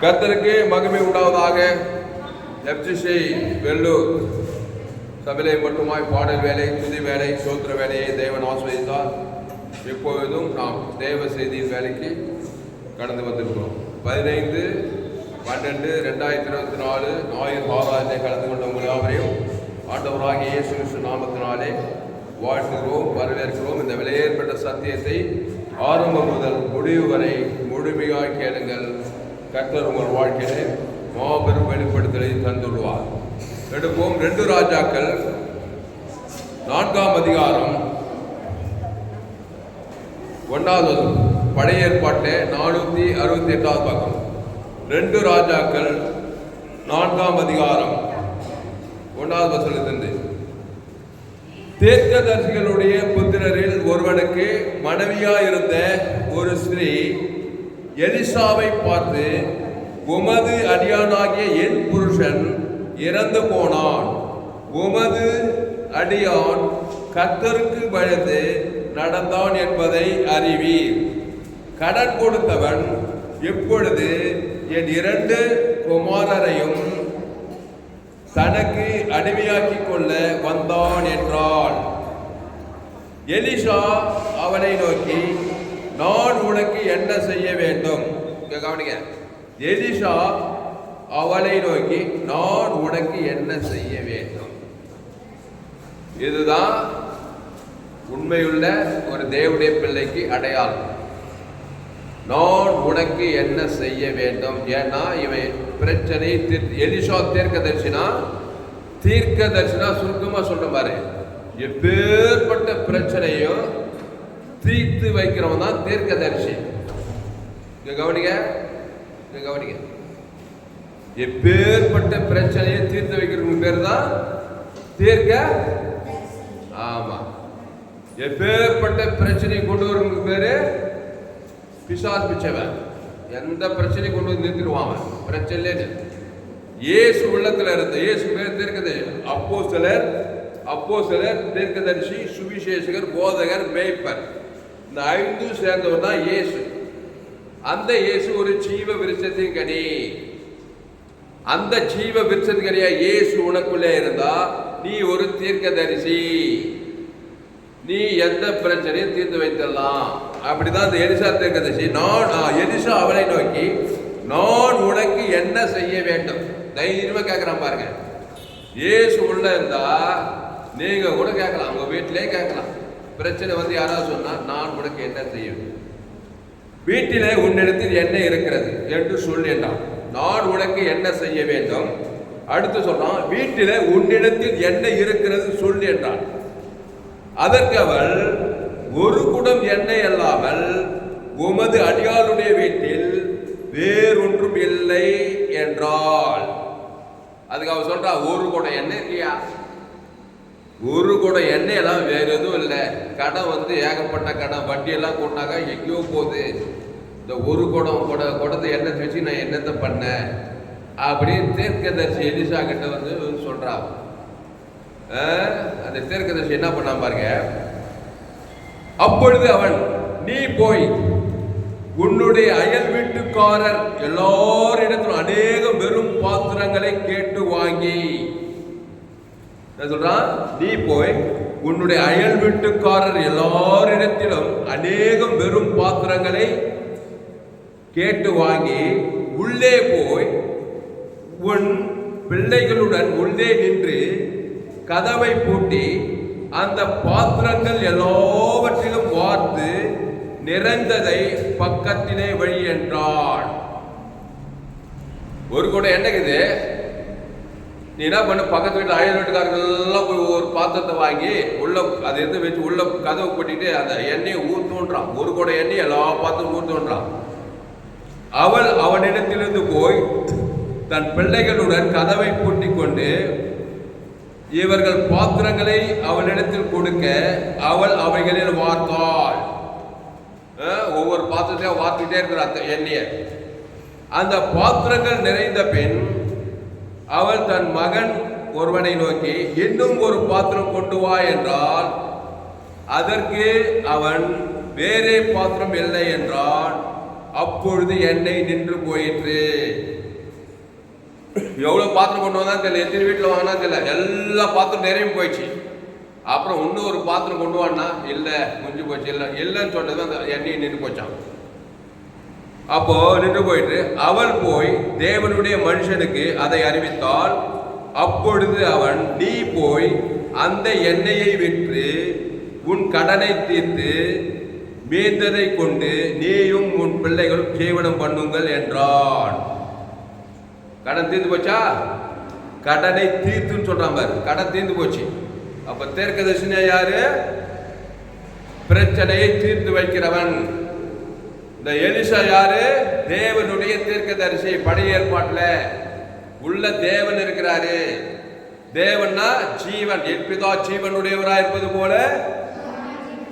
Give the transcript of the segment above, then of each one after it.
கர்த்தருக்கு மகிமை உண்டாவதாக. எப்சிசி வெள்ளூர் சபையை மட்டுமாய் பாடல் வேலை, துதி வேலை, சோத்திர வேலையை தேவன் ஆசிர்வதித்தார். இப்பொழுதும் நாம் தேவ செய்தியின் வேலைக்கு கடந்து வந்திருக்கிறோம். 15/12/2024 ஞாயிறு ஆராதனை கலந்து கொண்ட உங்கள் யாவரையும் ஆண்டவராகிய இயேசு கிறிஸ்து நாமத்தினாலே வாழ்த்துகிறோம், வரவேற்கிறோம். இந்த விலையேற்பட்ட சத்தியத்தை ஆரம்பம் முதல் முடிவு வரை முழுமையாக கேளுங்கள். கர்த்தர் உங்கள் வாழ்க்கையிலே மாபெரும் வெளிப்படுத்தலை தந்துள்ளார். எடுப்போம் 2 ராஜாக்கள் 4ஆம் அதிகாரம் 1வது பழைய ஏற்பாட்டிலே 468வது பக்கம். 2 ராஜாக்கள் 4ஆம் அதிகாரம் 1வது வசனத்திலிருந்து. தீர்க்கதரிசிகளுடைய புத்திரரில் ஒருவனுக்கு மனைவியாயிருந்த ஒரு ஸ்திரீ எலிசாவை பார்த்து, உமது அடியானாகிய என் புருஷன் இறந்து போனான், உமது அடியான் கர்த்தருக்கு பயந்து நடந்தான் என்பதை அறிவீர். கடன் கொடுத்தவன் இப்பொழுது என் 2 குமாரரையும் தனக்கு அடிமையாக்கிக் கொள்ள வந்தான் என்றாள். எலிசா அவனை நோக்கி, நான் உனக்கு என்ன செய்ய வேண்டும்? கவனிங்க. எலிசா அவளை நோக்கி, நான் உனக்கு என்ன செய்ய வேண்டும்? இதுதான் உண்மையுள்ள ஒரு தேவனுடைய பிள்ளைக்கு அடையாளம். நான் உனக்கு என்ன செய்ய வேண்டும்? ஏன்னா இவன் பிரச்சனை. எலிசா தீர்க்கதரிசினா சுருக்கமா சொல்ற மாதிரி எப்பேற்பட்ட பிரச்சனையும் தீர்த்து வைக்கிறவன் தான் தீர்க்கதரிசி. கவனிங்க. எப்பேற்பட்ட பிரச்சனையை தீர்த்து வைக்கிறவங்க பேர் தான் தீர்க்க. ஆமா, எப்பேற்பட்ட பிரச்சனையை கொண்டு வரவங்க பேரு பிசாசு பிச்சவன். எந்த பிரச்சனையை கொண்டு வந்து நிறுத்திடுவான் பிரச்சனை. இயேசு உள்ளத்துல இருந்த இயேசு பேர் தீர்க்கதரிசி. அப்போஸ்தலர், தீர்க்கதரிசி, சுவிசேஷகர், போதகர், மேய்ப்பர். இந்த 5 சேர்ந்தவர் தான் இயேசு. அந்த இயேசு ஒரு ஜீவ விருட்சத்தின் கனி. அந்த ஜீவ விருட்சத்தின் கனியா இயேசு உனக்குள்ளே இருந்தா நீ ஒரு தீர்க்கதரிசி. நீ எந்த பிரச்சனையும் தீர்த்து வைத்திடலாம். அப்படிதான் இந்த எலிசா தீர்க்கதரிசி. எலிசா அவளை நோக்கி, நான் உனக்கு என்ன செய்ய வேண்டும்? தைரியமா கேட்கிறான் பாருங்க. இயேசு உள்ள இருந்தா நீங்க கூட கேட்கலாம், உங்க வீட்டிலே கேட்கலாம். பிரச்சனை வந்து யாராவது சொன்னா, நான் உனக்கு என்ன செய்யும்? வீட்டிலே உன்னிடத்தில் என்ன இருக்கிறது என்று சொல் என்றான். நான் உனக்கு என்ன செய்ய வேண்டும்? அடுத்து சொல்றான், வீட்டிலே உன்னிடத்தில் என்ன இருக்கிறது சொல் என்றான். அதற்கு அவள், ஒரு குடம் எண்ணெய் அல்லாமல் உமது அடியாளுடைய வீட்டில் வேறொன்றும் இல்லை என்றாள். அதுக்கு அவ சொல்றா, ஒரு குடம் எண்ணெய் இல்லையா? ஒரு குடம் எண்ணெய் எல்லாம் வேற எதுவும் இல்லை. கடன் வந்து ஏகப்பட்ட கடன், வட்டி எல்லாம் கொண்டாங்க எங்கேயோ போகுது. இந்த ஒரு குடத்தை எண்ணெய் வச்சு நான் என்னத்தை பண்ணேன் அப்படின்னு தீர்க்கதரிசி எலிசா கிட்ட வந்து சொல்றா. அந்த தீர்க்கதரிசி என்ன பண்ண பாருங்க. அப்பொழுது அவன், நீ போய் உன்னுடைய அயல் வீட்டுக்காரர் எல்லாரிடத்திலும் அநேக வெறும் பாத்திரங்களை கேட்டு வாங்கி. சொல்றான், நீ போய் உன்னுடைய அயல் வீட்டுக்காரர் எல்லாரிடத்திலும் அநேகம் வெறும் பாத்திரங்களை கேட்டு வாங்கி உள்ளே போய் உன் பிள்ளைகளுடன் உள்ளே நின்று கதவை பூட்டி அந்த பாத்திரங்கள் எல்லாவற்றிலும் வார்த்து நிறைந்ததை பக்கத்திலே வழி என்றான். ஒரு கூட என்னக்குது, நீ என்ன பண்ண, பக்கத்து வீட்டில் அயல் வீட்டுக்காரர்கள் எல்லாம் போய் ஒரு பாத்திரத்தை வாங்கி உள்ள அதை எடுத்து வச்சு உள்ள கதவை போட்டிட்டு அந்த எண்ணெயை ஊற்றுன்றான். ஒரு கூட எண்ணெய் எல்லா பாத்திரம் ஊற்றுன்றான். அவள் அவனிடத்திலிருந்து போய் தன் பிள்ளைகளுடன் கதவை பூட்டி கொண்டு இவர்கள் பாத்திரங்களை அவளிடத்தில் கொடுக்க அவள் அவைகளில் வார்த்தாள். ஒவ்வொரு பாத்திரத்தையும் வார்த்துக்கிட்டே இருக்கிற எண்ணெயை. அந்த பாத்திரங்கள் நிறைந்த பின் அவள் தன் மகன் ஒருவனை நோக்கி, இன்னும் ஒரு பாத்திரம் கொண்டு வா என்றால், அதற்கு அவன் வேறே பாத்திரம் இல்லை என்றான். அப்பொழுது எண்ணெய் நின்று போயிற்று. எவ்வளவு பாத்திரம் கொண்டு வந்தா தெரியல, எத்தனை வீட்டில் வாங்கினா தெரியல, எல்லா பாத்திரம் நிறைய போயிடுச்சு. அப்புறம் இன்னும் ஒரு பாத்திரம் கொண்டு வானா இல்லை, முடிஞ்சு போச்சு. இல்லைன்னு சொன்னது அந்த எண்ணெய் நின்று போச்சான். அப்போ நின்று போயிட்டு அவள் போய் தேவனுடைய மனுஷனுக்கு அதை அறிவித்தாள். அப்பொழுது அவன், நீ போய் அந்த எண்ணெயை விற்று உன் கடனை தீர்த்து மீந்ததை கொண்டு நீயும் உன் பிள்ளைகளும் ஜீவனம் பண்ணுங்கள் என்றான். கடன் தீர்ந்து போச்சா? கடனை தீர்த்துன்னு சொல்றான் பாரு, கடன் தீர்ந்து போச்சு. அப்ப தீர்க்கதரிசினா யாரு? பிரச்சனையை தீர்த்து வைக்கிறவன். இந்த எலிசா யாரு? தேவனுடைய தீர்க்கதரிசி. பழைய ஏற்பாட்டுல உள்ள தேவன் இருக்கிறாரு. தேவன்னா ஜீவன். என் பிதா ஜீவனுடையவராக இருப்பது போல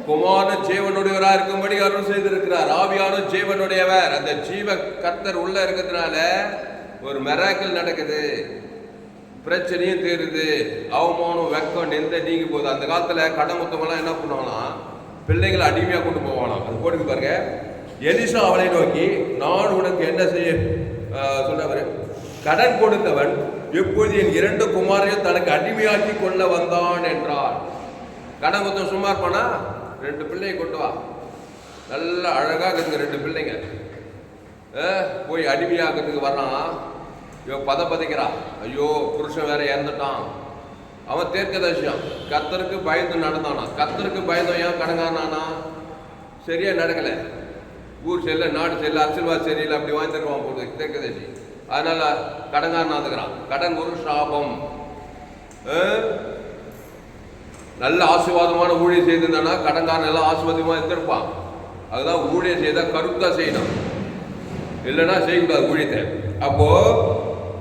குமாரன் ஜீவனுடையவராக இருக்கும்படி அருள் செய்திருக்கிறார். ஆவியான ஜீவனுடையவர். அந்த ஜீவ கர்த்தர் உள்ள இருக்கிறதுனால ஒரு மிராக்கிள் நடக்குது. பிரச்சனையும் தீருது, அவமானம் வெக்கம் நிந்த நீங்கி போகுது. அந்த காலத்துல கடமுத்தமெல்லாம் என்ன பண்ணுவாங்களாம், பிள்ளைகளை அடிமையா கொண்டு போவாங்களாம். அது போட்டு பாருங்க. எலிசா அவளை நோக்கி, நான் உனக்கு என்ன செய்ய சொன்னவர், கடன் கொடுத்தவன் எப்போது என் 2 குமாரையும் தனக்கு அடிமையாக்கி கொள்ள வந்தான் என்றார். கடன் கொடுத்த சும்மா இருப்பானா? 2 பிள்ளையை கொண்டு வா, நல்லா அழகாக இருக்குங்க 2 பிள்ளைங்க. போய் அடிமையாக்கிறதுக்கு வர்றான். இவன் பதைக்கிறான். ஐயோ புருஷன் வேற இறந்துட்டான். அவன் தீர்க்கதரிசியான். கர்த்தருக்கு பயந்து நடந்தானா. கர்த்தருக்கு பயந்தவன் ஏன் கடங்கானானா? சரியா நடக்கல. ஊர் சரியில்லை, நாடு சரியில்லை, அரசியல்வாதி சரியில்லை, அப்படி வாங்கிருவான் போது தீர்க்கதரிசி. அதனால கடங்கானாதுக்கிறான். கடன் ஒரு சாபம். நல்ல ஆசீர்வாதமான ஊழியம் செய்திருந்தானா கடன்காரன் எல்லாம் ஆசீர்வாதமாக இருந்திருப்பான். அதுதான் ஊழியம் செய்தா கருத்தா செய்யணும், இல்லைன்னா செய்யக்கூடாது ஊழியத்தை. அப்போ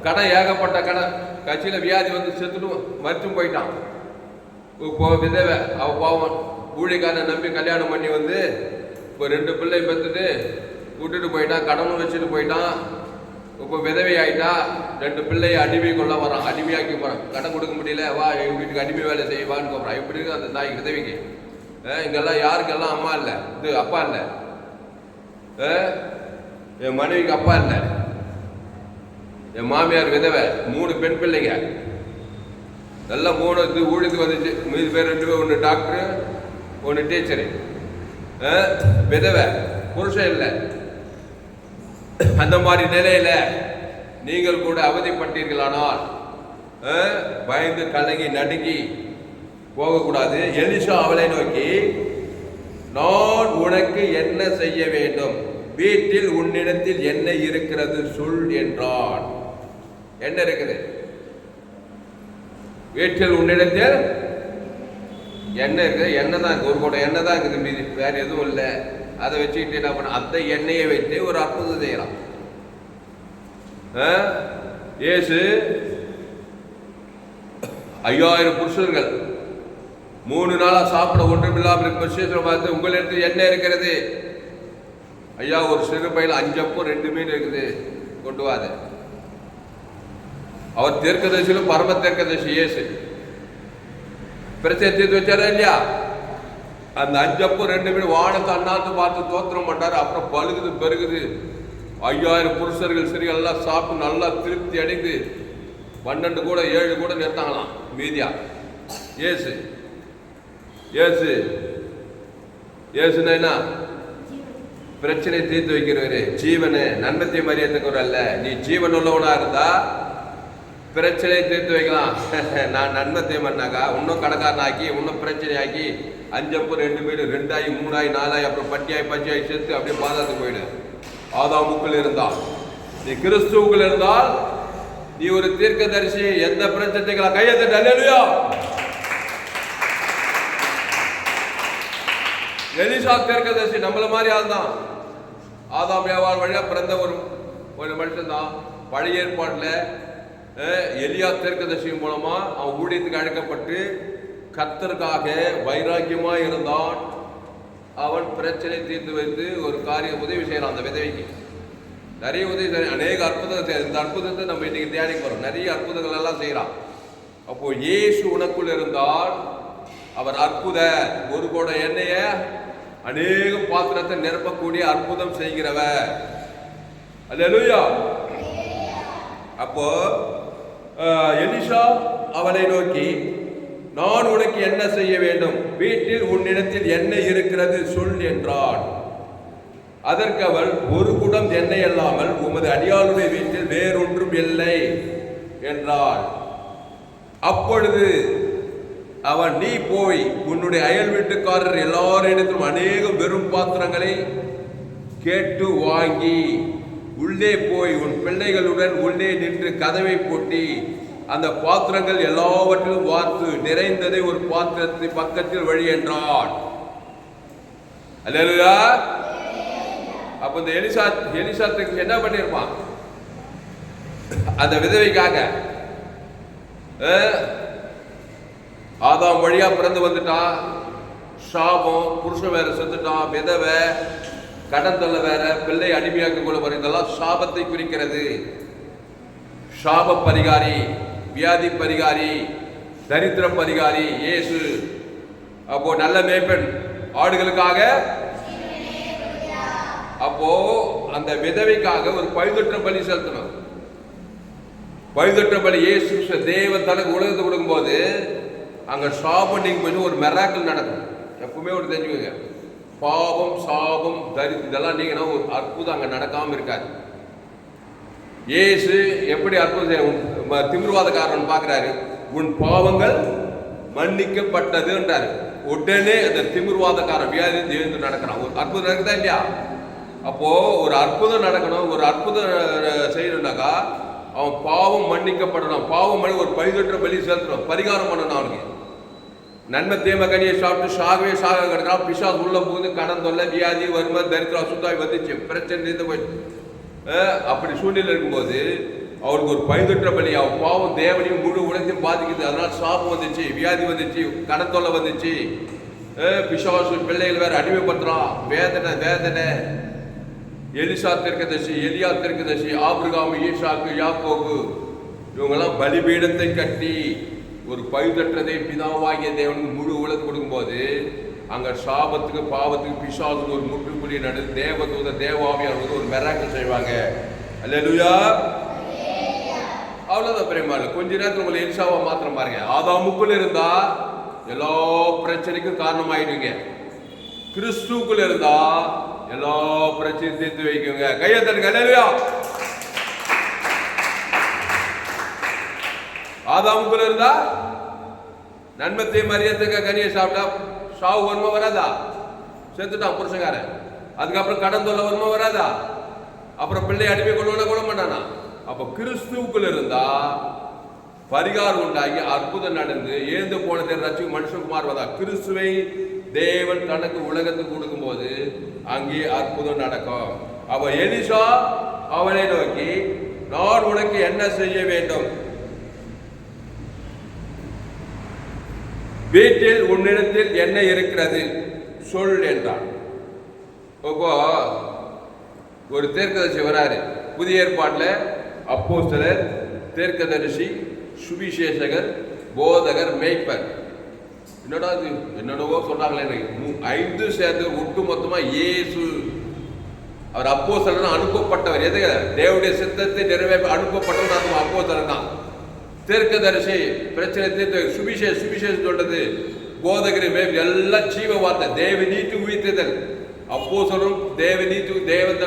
கடன், ஏகப்பட்ட கடன். கட்சியில் வியாதி வந்து செத்துட்டு மறுத்தும் போயிட்டான். இப்போ விதவை அவ பாவம் ஊழியக்காரனை நம்பி கல்யாணம் பண்ணி வந்து இப்போ 2 பிள்ளை பெற்றுட்டு விட்டுட்டு போயிட்டான். கடனும் வச்சுட்டு போயிட்டான். இப்போ விதவை ஆகிட்டா. 2 பிள்ளையை அடிமை கொள்ள வரான், அடிமையாக்கி போகிறான். கடன் கொடுக்க முடியல, வா எங்கள் வீட்டுக்கு அடிமை வேலை செய்வான்னு கூப்பிட்றான். எப்படி இருக்கு அந்த தாய்க்கு விதவைக்கு? இங்கெல்லாம் யாருக்கெல்லாம் அம்மா இல்லை, இது அப்பா இல்லை. என் மனைவிக்கு அப்பா இல்லை. என் மாமியார் விதவை, 3 பெண் பிள்ளைங்க. நல்லா 3 இது ஊழியத்துக்கு வந்துச்சு. மீது பேர் 2 பேர், 1 டாக்டரு 1 டீச்சரு. விதவை, புருஷன் இல்லை. அந்த மாதிரி நிலையில நீங்கள் கூட அவதிப்பட்டீர்களானால் பயந்து கலங்கி நடுங்கி போகக்கூடாது. எலிசா அவளை நோக்கி, நான் உனக்கு என்ன செய்ய வேண்டும்? வீட்டில் உன்னிடத்தில் என்ன இருக்கிறது சொல் என்றான். என்ன இருக்குது வீட்டில்? உன்னிடத்தில் என்ன இருக்குது? எண்ணெய் தான், ஒரு கூட எண்ணெய் தான் இருக்குது, மீது வேற எதுவும் இல்லை. அதை வச்சுக்கிட்டு என்ன பண்ண, அந்த எண்ணெயை வைத்து ஒரு அற்புதம் செய்யலாம். இயேசு 5000 புருஷர்கள் 3 நாளா சாப்பிட ஒன்றுமில்லாமல் இருக்க பார்த்து, உங்களிடத்தில் என்ன இருக்கிறது? ஐயா, ஒரு சிறு பையில 5 அப்பம் 2 மீன் இருக்குது, கொண்டு வாத. அவர் தீர்க்கதரிசியிலும் பரம தீர்க்கதரிசி இயேசு. பிரச்சனை தீர்த்து வச்சாரா இல்லையா? அந்த 5 அப்பம் 2 மீன் வானத்தை அண்ணாந்து பார்த்து தோத்திரம் பண்ணாரு. அப்புறம் பழுகுது பெருகுது. 5000 புருஷர்கள் சிறிகள் எல்லாம் சாப்பிட்டு நல்லா திருப்தி அடைந்து 12 கூட 7 கூட நிறுத்தாங்களாம் மீதியா. இயேசு இயேசு இயேசுன்னா என்ன? பிரச்சனை தீர்த்து வைக்கிறவரு, ஜீவனு, நன்மத்தை மரியாதைக்கு அல்ல. நீ ஜீவன் உள்ளவனா இருந்தா பிரச்சனை தீர்த்து வைக்கலாம். நான் நன்மத்தை பண்ணாக்கா இன்னும் கடைக்காரன் ஆக்கி, இன்னும் பிரச்சனை ஆக்கி 5 அப்பம் 2 மீன் 2 ஆகி 3 ஆகி 4 ஆகி அப்புறம் பட்டியாகி பச்சியாகி சேர்த்து அப்படியே பாதாத்துக்கு போயிடு. ஆதாமுக்குள் இருந்தால், நீ கிறிஸ்துவுக்குள் இருந்தால் நீ ஒரு தீர்க்கதரிசி. எந்த பிரச்சனைகளை கையெழுத்து அல்லேலூயா. எலிசா தீர்க்கதரிசி நம்மள மாதிரி ஆள் தான். ஆதாம் ஏவாள் வழியா பிறந்த ஒரு மனுஷன் தான். பழைய ஏற்பாட்டில் எலியா தீர்க்கதரிசி மூலமா அவன் ஊழியத்துக்கு அழைக்கப்பட்டு கர்த்தருக்காக வைராக்கியமா இருந்தான். அவன் பிரச்சனை தீர்த்து வைத்து ஒரு காரியம் உதவி செய்யறான். அந்த விதவைக்கு நிறைய உதவி செய்ய, அநேக அற்புதம் செய்ய. இந்த அற்புதத்தை நம்ம இன்னைக்கு தியானிக்க போறோம். நிறைய அற்புதங்கள் எல்லாம் செய்யறான். அப்போ இயேசு உனக்குள் இருந்தால் அவர் அற்புத. ஒரு கூட எண்ணெய அநேக பாத்திரத்தை நிரப்பக்கூடிய அற்புதம் செய்கிறவர். அல்லேலூயா. அப்போ எலிசா அவளை நோக்கி, நான் உனக்கு என்ன செய்ய வேண்டும்? வீட்டில் உன்னிடத்தில் எண்ணெய் இருக்கிறது சொல் என்றான். அதற்கு அவள், ஒரு குடம் எண்ணெய் அல்லாமல் உமது அடியாளுடைய வீட்டில் வேறொன்றும் இல்லை என்றாள். அப்பொழுது அவன், நீ போய் உன்னுடைய அயல் வீட்டுக்காரர் எல்லாரிடத்திலும் அநேகம் வெறும் பாத்திரங்களை கேட்டு வாங்கி உள்ளே போய் உன் பிள்ளைகளுடன் உள்ளே நின்று கதவை பூட்டி அந்த பாத்திரங்கள் எல்லாவற்றிலும் வார்த்து நிறைந்ததை ஒரு பாத்திரத்தை பக்கத்தில் வழி என்றான். அல்லேலூயா. அப்ப இந்த எலிசாத்துக்கு என்ன பண்ணிருப்பான்? அந்த விதவைக்காக ஆதாம் வழியா பிறந்து வந்துட்டான், சாபம், புருஷன் வேற செத்துட்டான், விதவை, கடன் தொல்லை வேற, பிள்ளை அடிமையாக்க கொள்ள போற, இதெல்லாம் சாபத்தை குறிக்கிறது. சாப பரிகாரி, வியாதி பரிகாரி, தரித்திர பரிகாரி இயேசு. அப்போ நல்ல மேய்ப்பன் ஆடுகளுக்காக. அப்போ அந்த விதவைக்காக ஒரு பழுதற்ற பலி செலுத்தணும். பழுதற்ற பலி இயேசு தேவன் தனக்கு உலகத்தை கொடுக்கும் போது அங்க சாபம் நீங்க போய் ஒரு மெராக்கிள் நடக்கும். எப்பவுமே ஒரு தெரிஞ்சுக்கோங்க, பாவம், சாபம், இதெல்லாம் நீங்கன்னா ஒரு அற்புதம் அங்க நடக்காம இருக்காது. இயேசு எப்படி அற்புதம் திமிர்வாதக்காரன் பார்க்கிறாரு, உன் பாவங்கள் மன்னிக்கப்பட்டதுன்றாரு. உடனே அந்த திமிர்வாதக்காரன் வியாதி எழுந்து நடக்கிறான். ஒரு அற்புதம் நடக்குதா இல்லையா? அப்போ ஒரு அற்புதம் நடக்கணும், ஒரு அற்புதம் செய்யணும்னாக்கா அவன் பாவம் மன்னிக்கப்படணும். பாவம் பண்ணி ஒரு பழுதற்ற பலி செலுத்தணும், பரிகாரம் பண்ணணும். அவனுக்கு நன்மை தீமை கனியை சாப்பிட்டு சாகவே சாக கிடக்கிறான். பிசாசு உள்ள போகுது, கடன் தொல்லை, வியாதி, வறுமை, தரித்திரம், அசுத்தாய் வந்துச்சு, பிரச்சனை இருந்து போயிடுச்சு. அப்படி சூழ்நிலை இருக்கும்போது அவருக்கு ஒரு பழுதற்ற பலி, அவன் பாவம் தேவனையும் முழு உலகத்தையும் பாதிக்குது. அதனால சாபம் வந்துச்சு, வியாதி வந்துச்சு, கடன் தொல்லை வந்துச்சு, பிசாசு பிள்ளைகள் வேற அடிமைப்படுத்துறான், வேதனை வேதனை. எலிசா தீர்க்கதரிசி, எலியா தீர்க்கதரிசி, ஆபிரகாம், ஈசாக்கு, யாக்கோபு இவங்கெல்லாம் பலிபீடத்தை கட்டி ஒரு பழுதற்றதை பிதாவாகிய தேவனுக்கு முழு உலகம் கொடுக்கும்போது அங்க சாபத்துக்கு, பாவத்துக்கு, பிசாசுக்கு ஒரு முற்றுப்புள்ளி நடந்து தேவதூத தேவாவியானவர்கள் ஒரு மெராக்கிள் செய்வாங்க. அல்லேலூயா. அவ்வளவுதான் பிரேமால. கொஞ்ச நேரத்தில் உங்களை எலிசாவா மாத்திரம் பாருங்க. ஆதாமுக்குள்ள இருந்தா எல்லா பிரச்சனைக்கும் காரணமாயிடுவீங்க. கிறிஸ்துக்குள்ள இருந்தா எல்லா பிரச்சனையும் தீர்த்து வைக்குங்க. கையை தருங்க. அல்லேலூயா. ஆதாமுக்குள்ள இருந்தா நன்மத்தை மரியத்துக்கு கனியை சாப்பிட்டா சாவு வருமா வராதா? செத்துட்டான் புருஷங்காரன். அதுக்கப்புறம் கடன் தொல்லை வருமா வராதா? அப்புறம் பிள்ளை அடிமை கொள்ள மாட்டானா? அப்ப கிறிஸ்துவுக்குள்ள இருந்தா பரிகாரம் உண்டாகி அற்புதம் நடந்து ஏந்து போனதை ரட்சிக்கும் மனுஷகுமார் வந்தா. கிறிஸ்துவை தேவன் தனக்கு உலகத்துக்கு கொடுக்கும் போது அங்கே அற்புதம் நடக்கும். அவ எலிசா அவளை நோக்கி, நான் உனக்கு என்ன செய்ய வேண்டும்? வீட்டில் உன்னிடத்தில் என்ன இருக்கிறது சொல் என்றான். இப்போ ஒரு தீர்க்கதரிசி வராரு. புதிய ஏற்பாட்டில் அப்போஸ்தலர், தீர்க்கதரிசி, சுவிசேஷகர், போதகர், மேய்ப்பர், என்னடா இது என்னென்னவோ சொல்றாங்களே. 5 சேர்ந்து ஒட்டு மொத்தமா இயேசு. அவர் அப்போஸ்தலர், அனுப்பப்பட்டவர். எதுக்கு? தேவனுடைய சித்தத்தை நிறைவேற்ற அனுப்பப்பட்டவர். அது அப்போஸ்தலர் தான். தீர்க்கதரிசி பிரச்சனை தீர்த்து, சுவிசேஷம் சொல்றது, போதகர், எல்லாம் ஜீவ வார்த்தை, தேவ நீதி உயிர்த்தல். அப்போஸ்தலரும் தேவ நீதி தேவன்.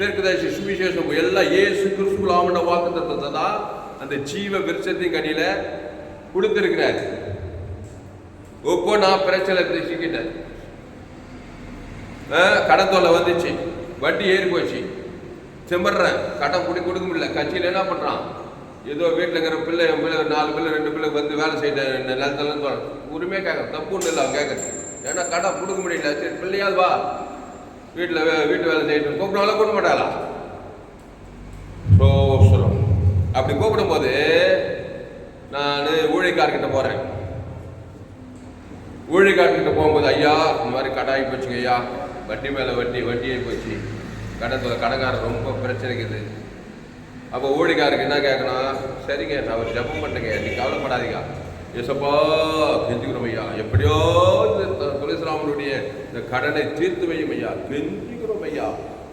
தீர்க்கதரிசி, சுவிசேஷம் எல்லாம் இயேசு கிறிஸ்துவுக்குள் ஆமண்ட வாக்குத்தத்தத்தை தான் அந்த ஜீவ விருட்சத்தின் கனியில கொடுத்திருக்கிறார். இப்போ நான் பிரச்சனை சிக்கிட்டேன். கடன் தொல்லை வந்துச்சு, வட்டி ஏறி போச்சு, செம்படுறேன், கடன் கொடுக்க முடியல. கட்சியில் என்ன பண்றான்? ஏதோ வீட்டில் இருக்கிற பிள்ளை, என் பிள்ளை 4 பிள்ளை 2 பிள்ளை வந்து வேலை செய்யறேன், நிலத்தெல்லாம் தோணும், உரிமையாக கேட்க தப்பு ஒன்றும் இல்லை. அவன் கேட்கறது ஏன்னா கடன் கொடுக்க முடியல. சரி பிள்ளையால் வா வீட்டு வேலை செய்யணும் கூப்பிடுவாங்களா? கூப்பிட மாட்டாளா? சொல்லும். அப்படி கூப்பிடும் போது நான் ஊழியக்காரர்கிட்ட போறேன். ஊழியக்காரர்கிட்ட போகும்போது, ஐயா இந்த மாதிரி கடாயி போச்சுங்க ஐயா, வட்டி மேலே வட்டியாகி போச்சு, கடைக்காரர் ரொம்ப பிரச்சனைக்குது. அப்போ ஊழியக்காரருக்கு என்ன கேட்கணும்? சரிங்க நான் ஒரு ஜபம் பண்ணுங்க, நீ கவலைப்படாதீங்க, ஏசப்பா கெஞ்சுக்கிறோம் ஐயா, எப்படியோ துளசிராமனுடைய இந்த கடனை தீர்த்து வையும் ஐயா, கெஞ்சுக்கிறோம் ஐயா.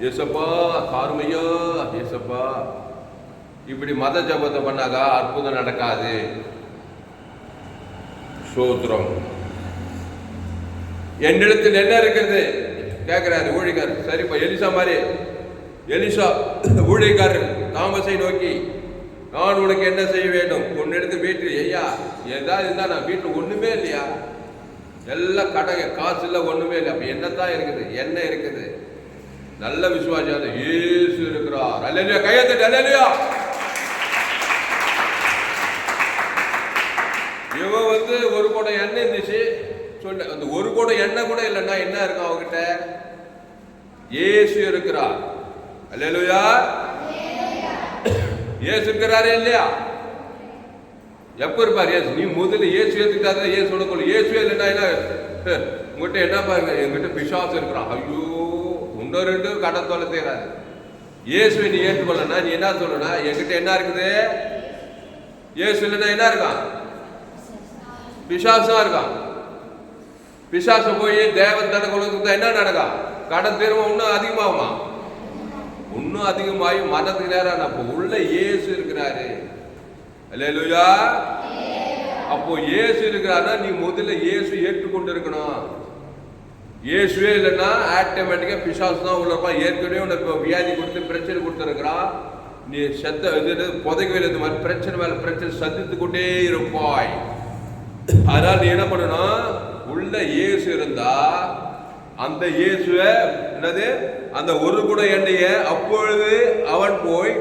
ஏசப்பா காருமையா, ஏசப்பா இப்படி மத ஜபத்தை பண்ணாக்கா அற்புதம் நடக்காது. சோத்திரம். என்னிடத்தில் என்ன இருக்கிறது கேட்கிறாரு ஊழியக்காரர். சரிப்பா, எலிசா மாதிரி எலிசா ஊழியக்காரர் தாமஸை நோக்கி, நான் உனக்கு என்ன செய்ய வேண்டும்? உன்னிடத்து வீட்டில் ஐயா ஏதாவது இருந்தா, நான் வீட்டில் ஒண்ணுமே இல்லையா, எல்லாம் கடை, காசு இல்லை, ஒண்ணுமே இல்லை. அப்ப என்னத்தான் இருக்குது? என்ன இருக்குது? நல்ல விசுவாசம், இயேசு இருக்கிறார். அல்லேலூயா, கையத்தட்டு அல்லேலூயா. இவன் ஒரு குடம் எண்ணெய் இருந்துச்சு சொன்ன, அந்த ஒரு குடம் எண்ணெய் கூட இல்லைன்னா என்ன இருக்கும் அவகிட்ட? இயேசு இருக்கிறார். அல்லேலூயா, இயேசு இருக்கிறாரே இல்லையா? எப்ப இருப்பார் இயேசு? நீ முதல்ல இயேசு ஏத்துக்கிட்டாதான் இயேசு உனக்கு. இயேசுவே இல்லைன்னா என்ன உங்ககிட்ட என்ன பாருங்க, எங்கிட்ட பிசாசு இருக்கிறான். ஐயோ, இன்னொரு ரெண்டு கடன் தொலை செய்யறாரு. இயேசுவை நீ ஏற்றுக்கொள்ளனா நீ என்ன சொல்லணும்னா, என்கிட்ட என்ன இருக்குது? இயேசு இல்லைன்னா என்ன இருக்கான்? பிசாசா இருக்கான். பிசாசு போய் தேவன் தனக்கு உலகத்துக்கு என்ன நடக்கும்? கடன் தீர்வு இன்னும் அதிகமாகுமா? இன்னும் அதிகமாகி மனத்துக்கு நேரம். அப்போ உள்ள இயேசு இருக்கிறாரு. அல்லேலூயா. அப்போ இயேசு இருக்கிறாருன்னா நீ முதல்ல இயேசு ஏற்றுக்கொண்டு இருக்கணும். இயேசுவே இல்லைன்னா ஆட்டோமேட்டிக்கா பிசாசு தான் உள்ள இருப்பான். ஏற்கனவே உனக்கு வியாதி கொடுத்து பிரச்சனை கொடுத்துருக்கிறான். நீ செத்த புதைக்கவே இந்த மாதிரி பிரச்சனை மேல பிரச்சனை சந்தித்து கொண்டே இருப்பாய். அதனால நீ என்ன பண்ணணும்? உள்ள இயேசு இருந்தா அந்த இயேசுவை என்னது, அந்த ஒரு குடம் எண்ணெய அப்பொழுது அவன் போய்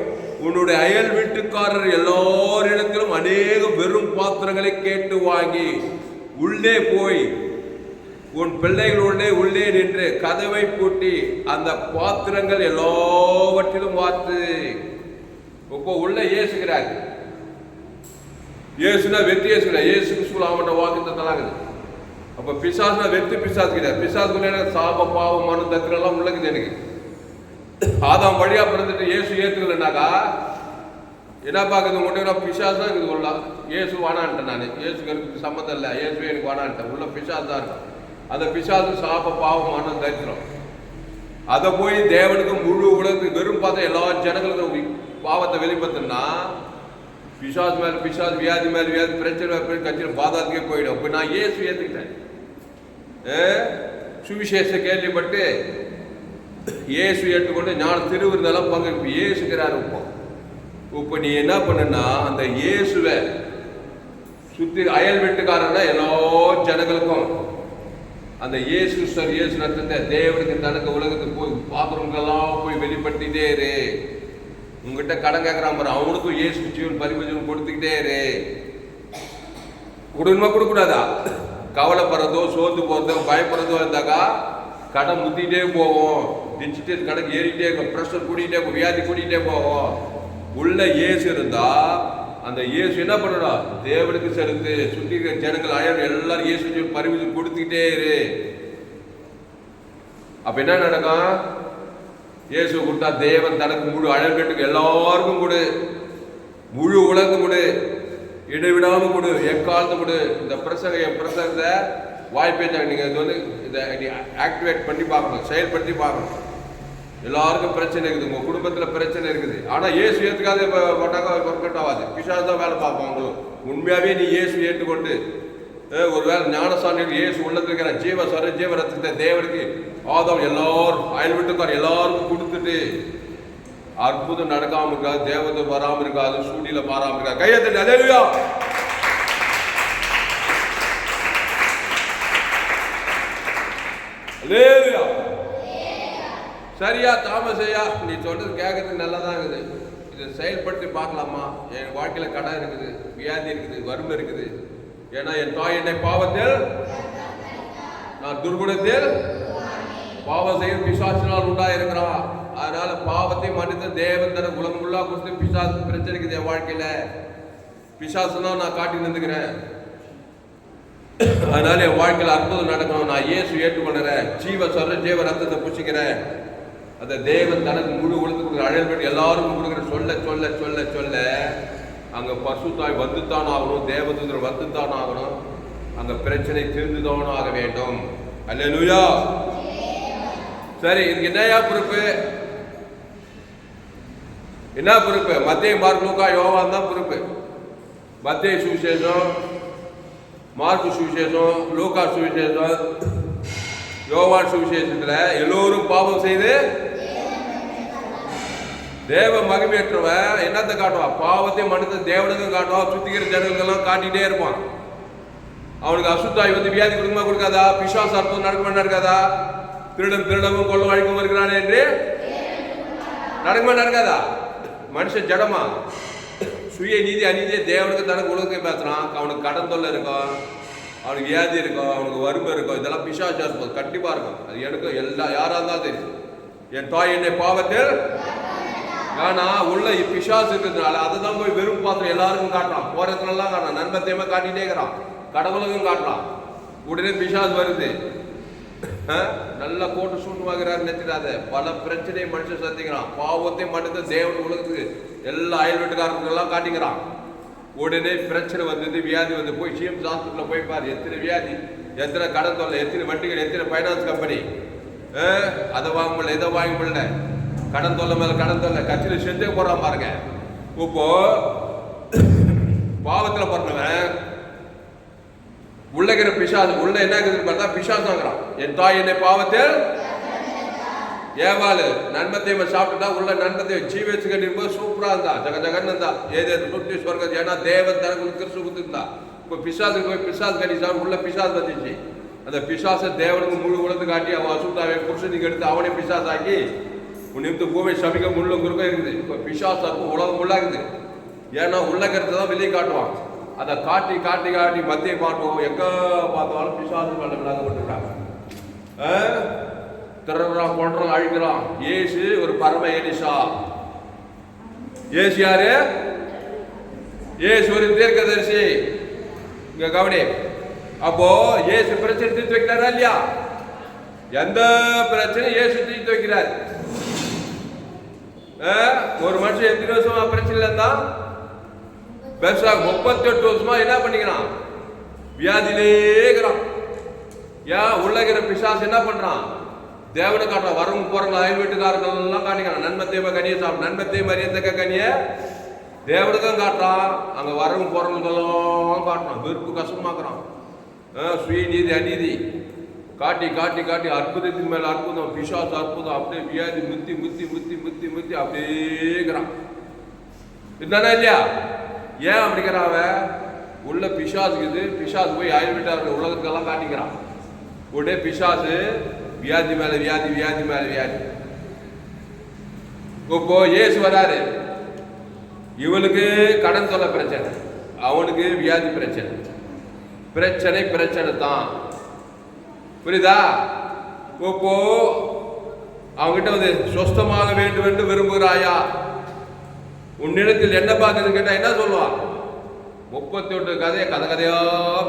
உன்னுடைய அயல் வீட்டுக்காரர் எல்லாரிடத்திலும் அநேக வெறும் பாத்திரங்களை கேட்டு வாங்கி உள்ளே போய் உன் பிள்ளைகளுடனே உள்ளே நின்று கதவை பூட்டி அந்த பாத்திரங்கள் எல்லாவற்றிலும் வாத்து. இப்போ உள்ள இயேசுகிறார். இயேசுனா வெற்றி இயேசுகிறார். இயேசுக்கு சூழ் அவன் வாக்கு தலாங்குது. அப்ப பிசாசுனா வெற்றி பிசாசு கிடையாது. பிசாசுக்குள்ள சாப பாவம் மனு தத்திரம் எல்லாம் உள்ளக்குது. எனக்கு ஆதாம் வழியா பிறந்துட்டு இயேசு ஏத்துக்கலனாக்கா என்ன பாக்குது? உங்கள்கிட்ட பிசாசு தான் இருக்குது. உள்ள இயேசு வானான்ட்டேன். நான் இயேசுக்கு எனக்கு சம்மந்தம் இல்லை, இயேசுவே எனக்கு வானான்ட்டேன். உள்ள பிசாசு தான் இருக்கும். அந்த பிசாசு சாப பாவம் மனு தரித்திரம். அதை போய் தேவனுக்கு முழு உலகத்துக்கு வெறும் பார்த்தா எல்லா ஜனங்களுக்கும் பாவத்தை வெளிப்படுத்தினா பிசாசு மேல பிசாசு, வியாதி மேல வியாதி, பிரச்சனை மேல கட்சியில் பாதாத்துக்கே போயிடும். இப்போ நான் இயேசு ஏத்துக்கிட்டேன். சுவிசேஷ கேள்விப்பட்டு இயேசு ஏற்றுக்கொண்டு ஞான திருவிருந்தெல்லாம் பங்கு இயேசுக்கிறார். இப்போ நீ என்ன பண்ணுன்னா, அந்த இயேசுவை சுத்தி அயல் வீட்டுக்காரன்னா எல்லா ஜனங்களுக்கும் அந்த இயேசு சார் இயேசு ரத்தத்தை தேவனுக்கு தனக்கு உலகத்துக்கு போய் பாத்திரங்கள்லாம் போய் வெளிப்படுத்திட்டே இரு. உங்ககிட்ட கடன் கேட்கறான் பாரு, அவனுக்கும் இயேசு ஜீவன் பரிபூஜனம் கொடுத்துக்கிட்டே இரு. கொடுக்கணுமா கொடுக்கூடாதா? கவலைப்படுறதோ சோர்ந்து போறதோ பயப்படுறதோ இருந்தாக்கா கடன் முத்திக்கிட்டே போவோம். டிஜிட்டல் கணக்கு ஏறிட்டே இருக்கும், ப்ரெஷர் கூட்டிகிட்டே போகும், வியாதி கூட்டிகிட்டே போவோம். உள்ள இயேசு இருந்தா அந்த இயேசு என்ன பண்ணணும்? தேவனுக்கு செலுத்து. சுற்றி இருக்கிற ஜனங்கள் அயல் எல்லாரும் இயேசு பரிபூஜனம் கொடுத்துக்கிட்டே இரு. அப்ப என்ன நடக்கும்? இயேசு கொடுத்தா தேவன் தனக்கு முழு அயல் வீட்டுக்கு எல்லாருக்கும் கொடு, முழு உலகம் கொடு, இடைவிடாம கொடு, எக்காலத்து கொடு. இந்த பிரசங்கத்தை வாய்ப்பேச்சாங்க நீங்க இதை ஆக்டிவேட் பண்ணி பார்க்கணும், செயல்படுத்தி பார்க்கணும். எல்லாருக்கும் பிரச்சனை இருக்குது, உங்க குடும்பத்துல பிரச்சனை இருக்குது. ஆனா இயேசு ஏத்துக்காத ஒர்க் அவுட் ஆகாது. பிசாசு தான் வேலை பார்ப்போம். அவங்களும் உண்மையாவே நீ இயேசு ஏற்றுக்கொண்டு ஒருவேளை ஞானசாமி இயேசு உள்ளதுக்கிற ஜீவ சொர ஜீவ ரத்தத்தை தேவனுக்கு ஆதம் எல்லாரும் அயல் வீட்டுக்கார் எல்லாருக்கும் கொடுத்துட்டு அற்புதம் நடக்காம இருக்காது, தேவதை வராம இருக்காது, சூழ்நிலை மாறாம இருக்காது. கையெழுத்து அல்லேலூயா. அல்லேலூயா. சரியா தாமசையா, நீ சொல்றது கேட்கறதுக்கு நல்லதான் இருக்குது. இதை செயல்படுத்தி பார்க்கலாமா? என் வாழ்க்கையில கடன் இருக்குது, வியாதி இருக்குது, வறுமை இருக்குது. ஏன்னா என் தாய் என்னை பாவத்தில், நான் துர்குணத்தில் பாவம் செய்யும் பிசாசினால் உண்டாயிருக்கிறான். அதனால பாவத்தை மன்னித்த தேவன் தன உலகம் ஃபுல்லா கொடுத்து பிசாசு பிரச்சனை இருக்குது என் வாழ்க்கையில. பிசாசு தான் நான் காட்டி நின்றுக்கிறேன். அதனால என் வாழ்க்கையில் அற்புதம் நடக்கணும். நான் இயேசு ஏற்றுக்கொள்கிறேன், ஜீவ சொல்ற ஜீவ ரத்தத்தை புசிக்கிறேன். அந்த தேவன் தனக்கு முழு உலகத்துக்கு அழல் பண்ணி எல்லாருக்கும் கொடுக்குற சொல்ல சொல்ல சொல்ல சொல்ல அங்க பரிசுத்தாய் வந்துத்தான் ஆகணும், தேவதூதர் வந்துத்தான் ஆகணும், அங்க பிரச்சனை தீர்ந்துதான் ஆக வேண்டும். அல்லேலூயா. சரி, இதுக்கு என்னையா பொறுப்பு? என்ன பொறுப்பு? மத்தேயு, மார்க், லூக்கா, யோவான் தான் பொறுப்பு. மத்தேயு சுவிசேஷம், மார்க்கு சுவிசேஷம், லூக்கா சுவிசேஷம், யோவான் சுவிசேஷத்துல எல்லோரும் பாவம் செய்து தேவ மகிமையற்றவன் என்னத்தை காட்டுவான்? பாவத்தை மனுத்த தேவனுக்கும் காட்டுவான், சுத்திக்கிற ஜனங்களுக்கெல்லாம் காட்டிகிட்டே இருப்பான். அவனுக்கு அசுத்தாய் வந்து வியாதி கொடுக்குமா கொடுக்காதா? பிசாசு அற்புதம் நடக்குமா நடக்காதா? திருடமும் கொள்ள வழிக்கும் இருக்கிறானே என்று நடக்குமா நடக்காதா? மனுஷன் ஜடமா சுய நீதி அநீதியை தேவனுக்கு தனக்கு உலகத்தை பேசுறான். அவனுக்கு கடன் தொல்லை இருக்கும், அவனுக்கு வியாதி இருக்கும், அவனுக்கு வறுமை இருக்கும், இதெல்லாம் பிசாசா இருக்கும், கண்டிப்பா இருக்கும். அது எனக்கு எல்லா யாரா இருந்தாலும் தெரியும். என் தாய் என்னை பாவத்தில், ஆனா உள்ள பிசாசு இருக்கிறதுனால அதை தான் போய் வெறும் பாத்திரம் எல்லாருக்கும் காட்டுறான், போறதுலாம் காட்டுறான், நன்மத்தையுமே காட்டிட்டே இருக்கிறான், கடவுளுக்கும் காட்டுறான். உடனே பிசாசு வருது, நல்லா போட்டு சூண்டு வாங்குறாரு நினைச்சிடாத. பல பிரச்சனையை மனுஷன் சந்திக்கிறான். பாவத்தை மட்டும் தேவன் உலகத்துக்கு எல்லா அயல் வீட்டுக்காரங்களுக்கெல்லாம் காட்டிக்கிறான். உடனே பிரச்சனை வந்தது, வியாதி வந்து போய் சிஎம்ஸ் ஹாஸ்பிட்டலில் போய் பாரு, எத்தனை வியாதி, எத்தனை கடன் தொல்லை, எத்தனை வட்டிகள், எத்தனை ஃபைனான்ஸ் கம்பெனி, அதை வாங்க முடியல, இதை வாங்க முடியல, கடன் தொல்லை மேல கடன் தொல்லை, கட்சியில் செஞ்சே போறான் பாருங்க. இப்போ பாவத்தில் பிறந்தவன் உள்ளகிற பிசாசு உள்ள என்ன இருக்குதுன்னு பார்த்தா பிசாசாங்கிறான். என் தாய் என்னை பாவத்தில் ஏவாளு நன்மத்தையும் சாப்பிட்டுட்டா உள்ள நன்மத்தையும் ஜீவச்சுக்கன்னு இருக்கும்போது சூப்பரா இருந்தா, ஜக ஜகன்னு இருந்தா, ஏதேது சுற்றி சொர்க்கம். ஏன்னா தேவன் தனக்கு கிறிஸ்து கொடுத்துருந்தா. இப்போ பிசாசுக்கு போய் பிசாசு கட்டி உள்ள பிசாசு வந்துச்சு. அந்த பிசாசை தேவனுக்கு முழு உலகத்து காட்டி அவன் அசுத்தாவை புருஷனுக்கு எடுத்து அவனே பிசாசாக்கி உன்னிட்டு பூமி சபிக்க முள்ளும் குறுக்க இருக்குது. இப்போ பிசாசு உலகம் உள்ளாகுது. ஏன்னா உள்ளங்கிறது தான் வெளியே காட்டுவான். அதை காட்டி காட்டி காட்டி மத்திய பார்ப்போம், எங்க பார்த்தாலும் பிசாசு மேல விளாங்கப்பட்டுருக்காங்க. திறறான், கொள்றான், அழிக்கிறான். ஏசு ஒரு பரம எலிசா. ஏசு யாரு? ஏசு ஒரு தீர்க்கதரிசி. இங்க கவனி. அப்போ ஏசு பிரச்சனை தீர்த்து வைக்கிறாரா இல்லையா? எந்த பிரச்சனையும் ஏசு தீர்த்து வைக்கிறார். ஒரு மனுஷன் எத்தனை வருஷமா பிரச்சனை இருந்தா பெருசா 38 வருஷமா என்ன பண்ணிக்கிறான்? வியாதியிலே இருக்கிறான். ஏன்? உள்ளகிற பிசாசு என்ன பண்றான்? தேவனை காட்டுறான். வரவங்க போறவங்க அயல் வீட்டுக்காரர்கள் எல்லாம் காட்டிக்கிறான். நன்மத்தையும் கனியை சாப்பிடும், நன்மத்தையும் அறியத்தக்க கனியை தேவனுக்கும் காட்டுறான். அங்க வரவங்க போறவங்களுக்கெல்லாம் காட்டுறான். வெறுப்பு கஷ்டமாக்குறான். சுய நீதி அநீதி காட்டி காட்டி காட்டி அற்புதத்தின் மேல அற்புதம், பிசாசு அற்புதம், அப்படியே வியாதி முத்தி முத்தி முத்தி முத்தி முத்தி அப்படியேங்கிறான். இதுதானே இல்லையா? ஏன் அப்படிங்கிறான்? உள்ள பிசாசுக்குது. பிசாசு போய் அயல் வீட்டார்கள் உலகத்துக்கெல்லாம் காட்டிக்கிறான். உடனே பிசாசு வியாதி மேல வியாதி, வியாதி மேல வியாதி. இப்போ ஏசு வராரு. இவனுக்கு கடன் தொல்லை பிரச்சனை, அவனுக்கு வியாதி பிரச்சனை. பிரச்சனை பிரச்சனை தான், புரியுதா? இப்போ அவங்கிட்ட வந்து சொஸ்தமாக வேண்டும் என்று விரும்புகிறாயா? உன்னிடத்தில் என்ன பார்க்குதுன்னு கேட்டா என்ன சொல்லுவான்? 38 கதையை கதை கதையா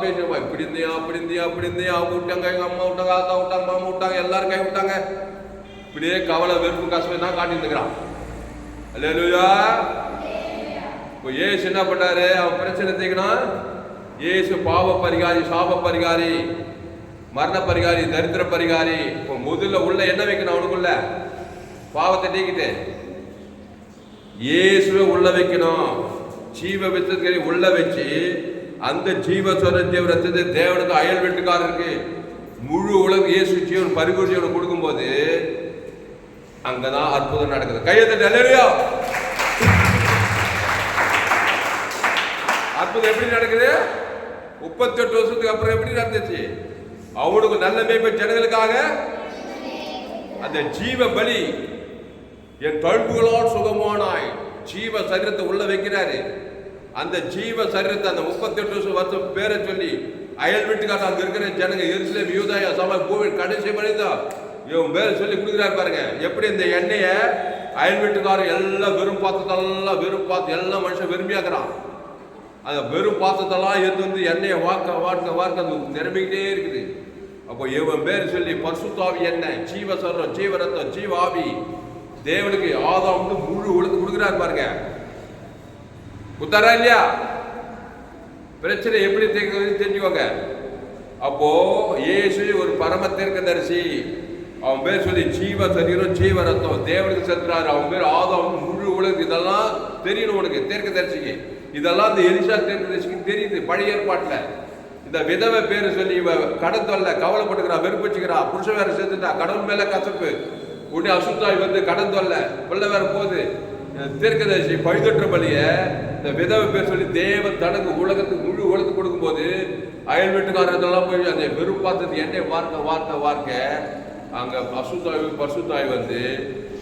பேசுவான். இப்படி இருந்தியா அப்படி இருந்தியா அப்படி இருந்தியா, அவங்க விட்டாங்க, எங்க அம்மா விட்டாங்க, ஆத்தா விட்டாங்க, மாமா விட்டாங்க, எல்லாரும் கை விட்டாங்க. இப்படியே கவலை வெறுப்பு கஷ்டம் தான் காட்டிட்டு இருக்கிறான். அல்லேலூயா. இப்போ ஏசு என்ன பண்ணாரு? அவன் பிரச்சனை தீக்கணும். ஏசு பாவ பரிகாரி, சாப பரிகாரி, மரண பரிகாரி, தரித்திர பரிகாரி. இப்போ முதல்ல உள்ள என்ன வைக்கணும்? அவனுக்குள்ள பாவத்தை நீக்கிட்டு இயேசுவை உள்ள வைக்கணும். ஜீவ வித்தத்தை உள்ள வச்சு அந்த ஜீவ சொரஞ்சீவ ரத்தத்தை தேவனுக்கு அயல் வீட்டுக்காரருக்கு முழு உலகம் இயேசு ஜீவன் பரிபூர்ண ஜீவன் கொடுக்கும்போது அங்கதான் அற்புதம் நடக்குது. கையெழுத்து. அல்லேலூயா. அற்புதம் எப்படி நடக்குது? 38 வருஷத்துக்கு அப்புறம் எப்படி நடந்துச்சு? அவனுக்கு நல்ல மேய்ப்ப ஜனங்களுக்காக அந்த ஜீவ பலி, என் தழும்புகளால் சுகமானாய், ஜீவ சரீரத்தை உள்ள வைக்கிறாரு. அந்த ஜீவ சரீரத்தை அந்த 38 வருஷம் பேரை சொல்லி அயல் வீட்டுக்காக அங்க இருக்கிற ஜனங்க எருசலேம், யூதாயா, சபை, பூமி கடைசி மனிதன் இவன் பேரை சொல்லி கொடுக்குறாரு பாருங்க. எப்படி இந்த எண்ணெய அயல் வீட்டுக்காரர் எல்லாம் வெறும் பாத்திரத்தெல்லாம் வெறும் பார்த்து எல்லாம் மனுஷன் விரும்பியாக்குறான். அந்த வெறும் பாத்திரத்தெல்லாம் எடுத்து வந்து எண்ணெயை வார்க்க வார்க்க வார்க்க அது நிரம்பிக்கிட்டே இருக்குது. அப்போ இவன் பேர் சொல்லி பரிசுத்தாவி எண்ணெய், ஜீவ சரீரம், ஜீவ ரத்தம், ஜீவ ஆவி தேவனுக்கு ஆதாம் முழு உலகத்துக்கு கொடுக்குறாரு பாருங்க. குத்தாரா இல்லையா? பிரச்சனை எப்படி தெரிஞ்சுக்கோங்க. அப்போ இயேசு ஒரு பரம தீர்க்கதரிசி. அவன் பேர் சொல்லி ஜீவ சரீரம் ஜீவ ரத்தம் தேவனுக்கு செத்துறாரு. அவன் பேர் ஆதாம். முழு உலகம் இதெல்லாம் தெரியணும் உனக்கு தீர்க்கதரிசிக்கு. இதெல்லாம் இந்த எலிசா தீர்க்கதரிசிக்கு தெரியுது. பழைய ஏற்பாட்டில் இந்த விதவை பேரு சொல்லி இவ கடன் தொல்லை கவலைப்பட்டுக்கிறா, வெறுப்பிச்சுக்கிறா, புருஷன் வேற சேர்த்துட்டா, கடவுள் மேல கசப்பு, உடனே அசுத்தாய் வந்து கடன் தொல்லை, பிள்ளை வேற போகுது. தீர்க்கதரிசி பழுதற்ற பலிய இந்த விதவை பேர் சொல்லி தேவன் தனக்கு உலகத்துக்கு முழு உலகத்துக்கு கொடுக்கும் போது அயல் வீட்டுக்காரர்களெல்லாம் போய் அந்த வெறுப்பாத்தது எண்ணெய் வார்க்க அங்க பசுத்தாய் வந்து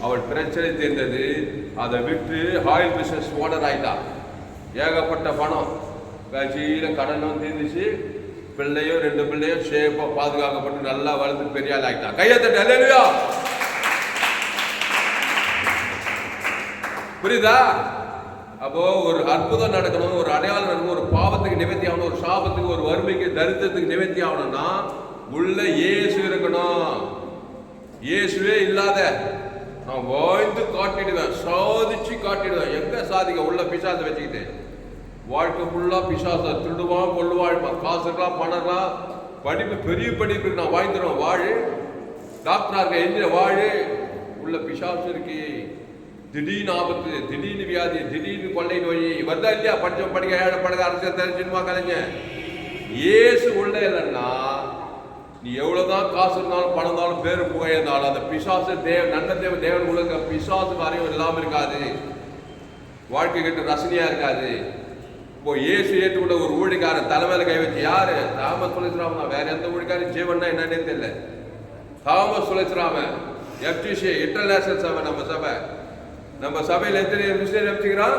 அவள் பிரச்சனை தீர்ந்தது. அதை விட்டு ஆயில் பிசினஸ் ஓனர் ஆயிட்டா. ஏகப்பட்ட பணம் கட்சியில கடனும் தீர்ந்துச்சு. பிள்ளையோ 2 பிள்ளையோ ஷேப்பா பாதுகாக்கப்பட்டு நல்லா வளர்ந்து பெரிய ஆள் ஆகிட்டான். கையத்தட்டு அல்லேலூயா. புரியுதா? அப்போ ஒரு அற்புதம் நடக்கணும், ஒரு அடையாளம் நடக்கணும், ஒரு பாவத்துக்கு நிவர்த்தி ஆகணும், ஒரு சாபத்துக்கு, ஒரு வறுமைக்கு, தரித்திரத்துக்கு நிவர்த்தி ஆகணும்னா உள்ள இயேசு இருக்கணும். இயேசுவே இல்லாத நான் வாழ்ந்து காட்டிடுவேன், சாதிச்சு காட்டிடுவேன். எங்க சாதிக்க? உள்ள பிசாசை வச்சுக்கிட்டு வாழ்க்கை ஃபுல்லா பிசாசை திருடுவான், கொள்ளுவாள், காசுக்கலாம், பணம்லாம், படிப்பு பெரிய படிப்பு நான் வாழ்ந்துடும். வாழு டாக்டரா இருக்க எஞ்சின வாழு. உள்ள பிசாசு இருக்கு. திடீர்னு ஆபத்து, திடீர்னு வியாதி, திடீர்னு கொள்ளை நோய் வந்தா இல்லையா? படிச்சவன் படிக்க, ஏழை படக, அரசியல் சினிமா கலைஞர். இயேசு உள்ள இல்லைன்னா நீ எவ்வளவுதான் காசு இருந்தாலும் பணம் இருந்தாலும் பேரு புகையிருந்தாலும் அந்த பிசாசு நன்மை தேவன் உலக பிசாசு காரியம் இல்லாம இருக்காது. வாழ்க்கை கேட்டு ரசனையா இருக்காது. இப்போ இயேசு ஏற்றுக்கொண்ட ஒரு ஊழிக்காரன் தலைமையில கை வச்சு யாரு? தாமஸ் சுலைஸ்ராமன் தான். வேற எந்த ஊழிக்காரன் ஜீவன்னா என்னன்னே தெரியல. தாமஸ் சுலைஸ்ராமன் எஃப்டிசி இன்டர்நேஷனல் சபை. நம்ம சபையில் எத்தனை மிஷினரி அமைச்சுக்கிறான்?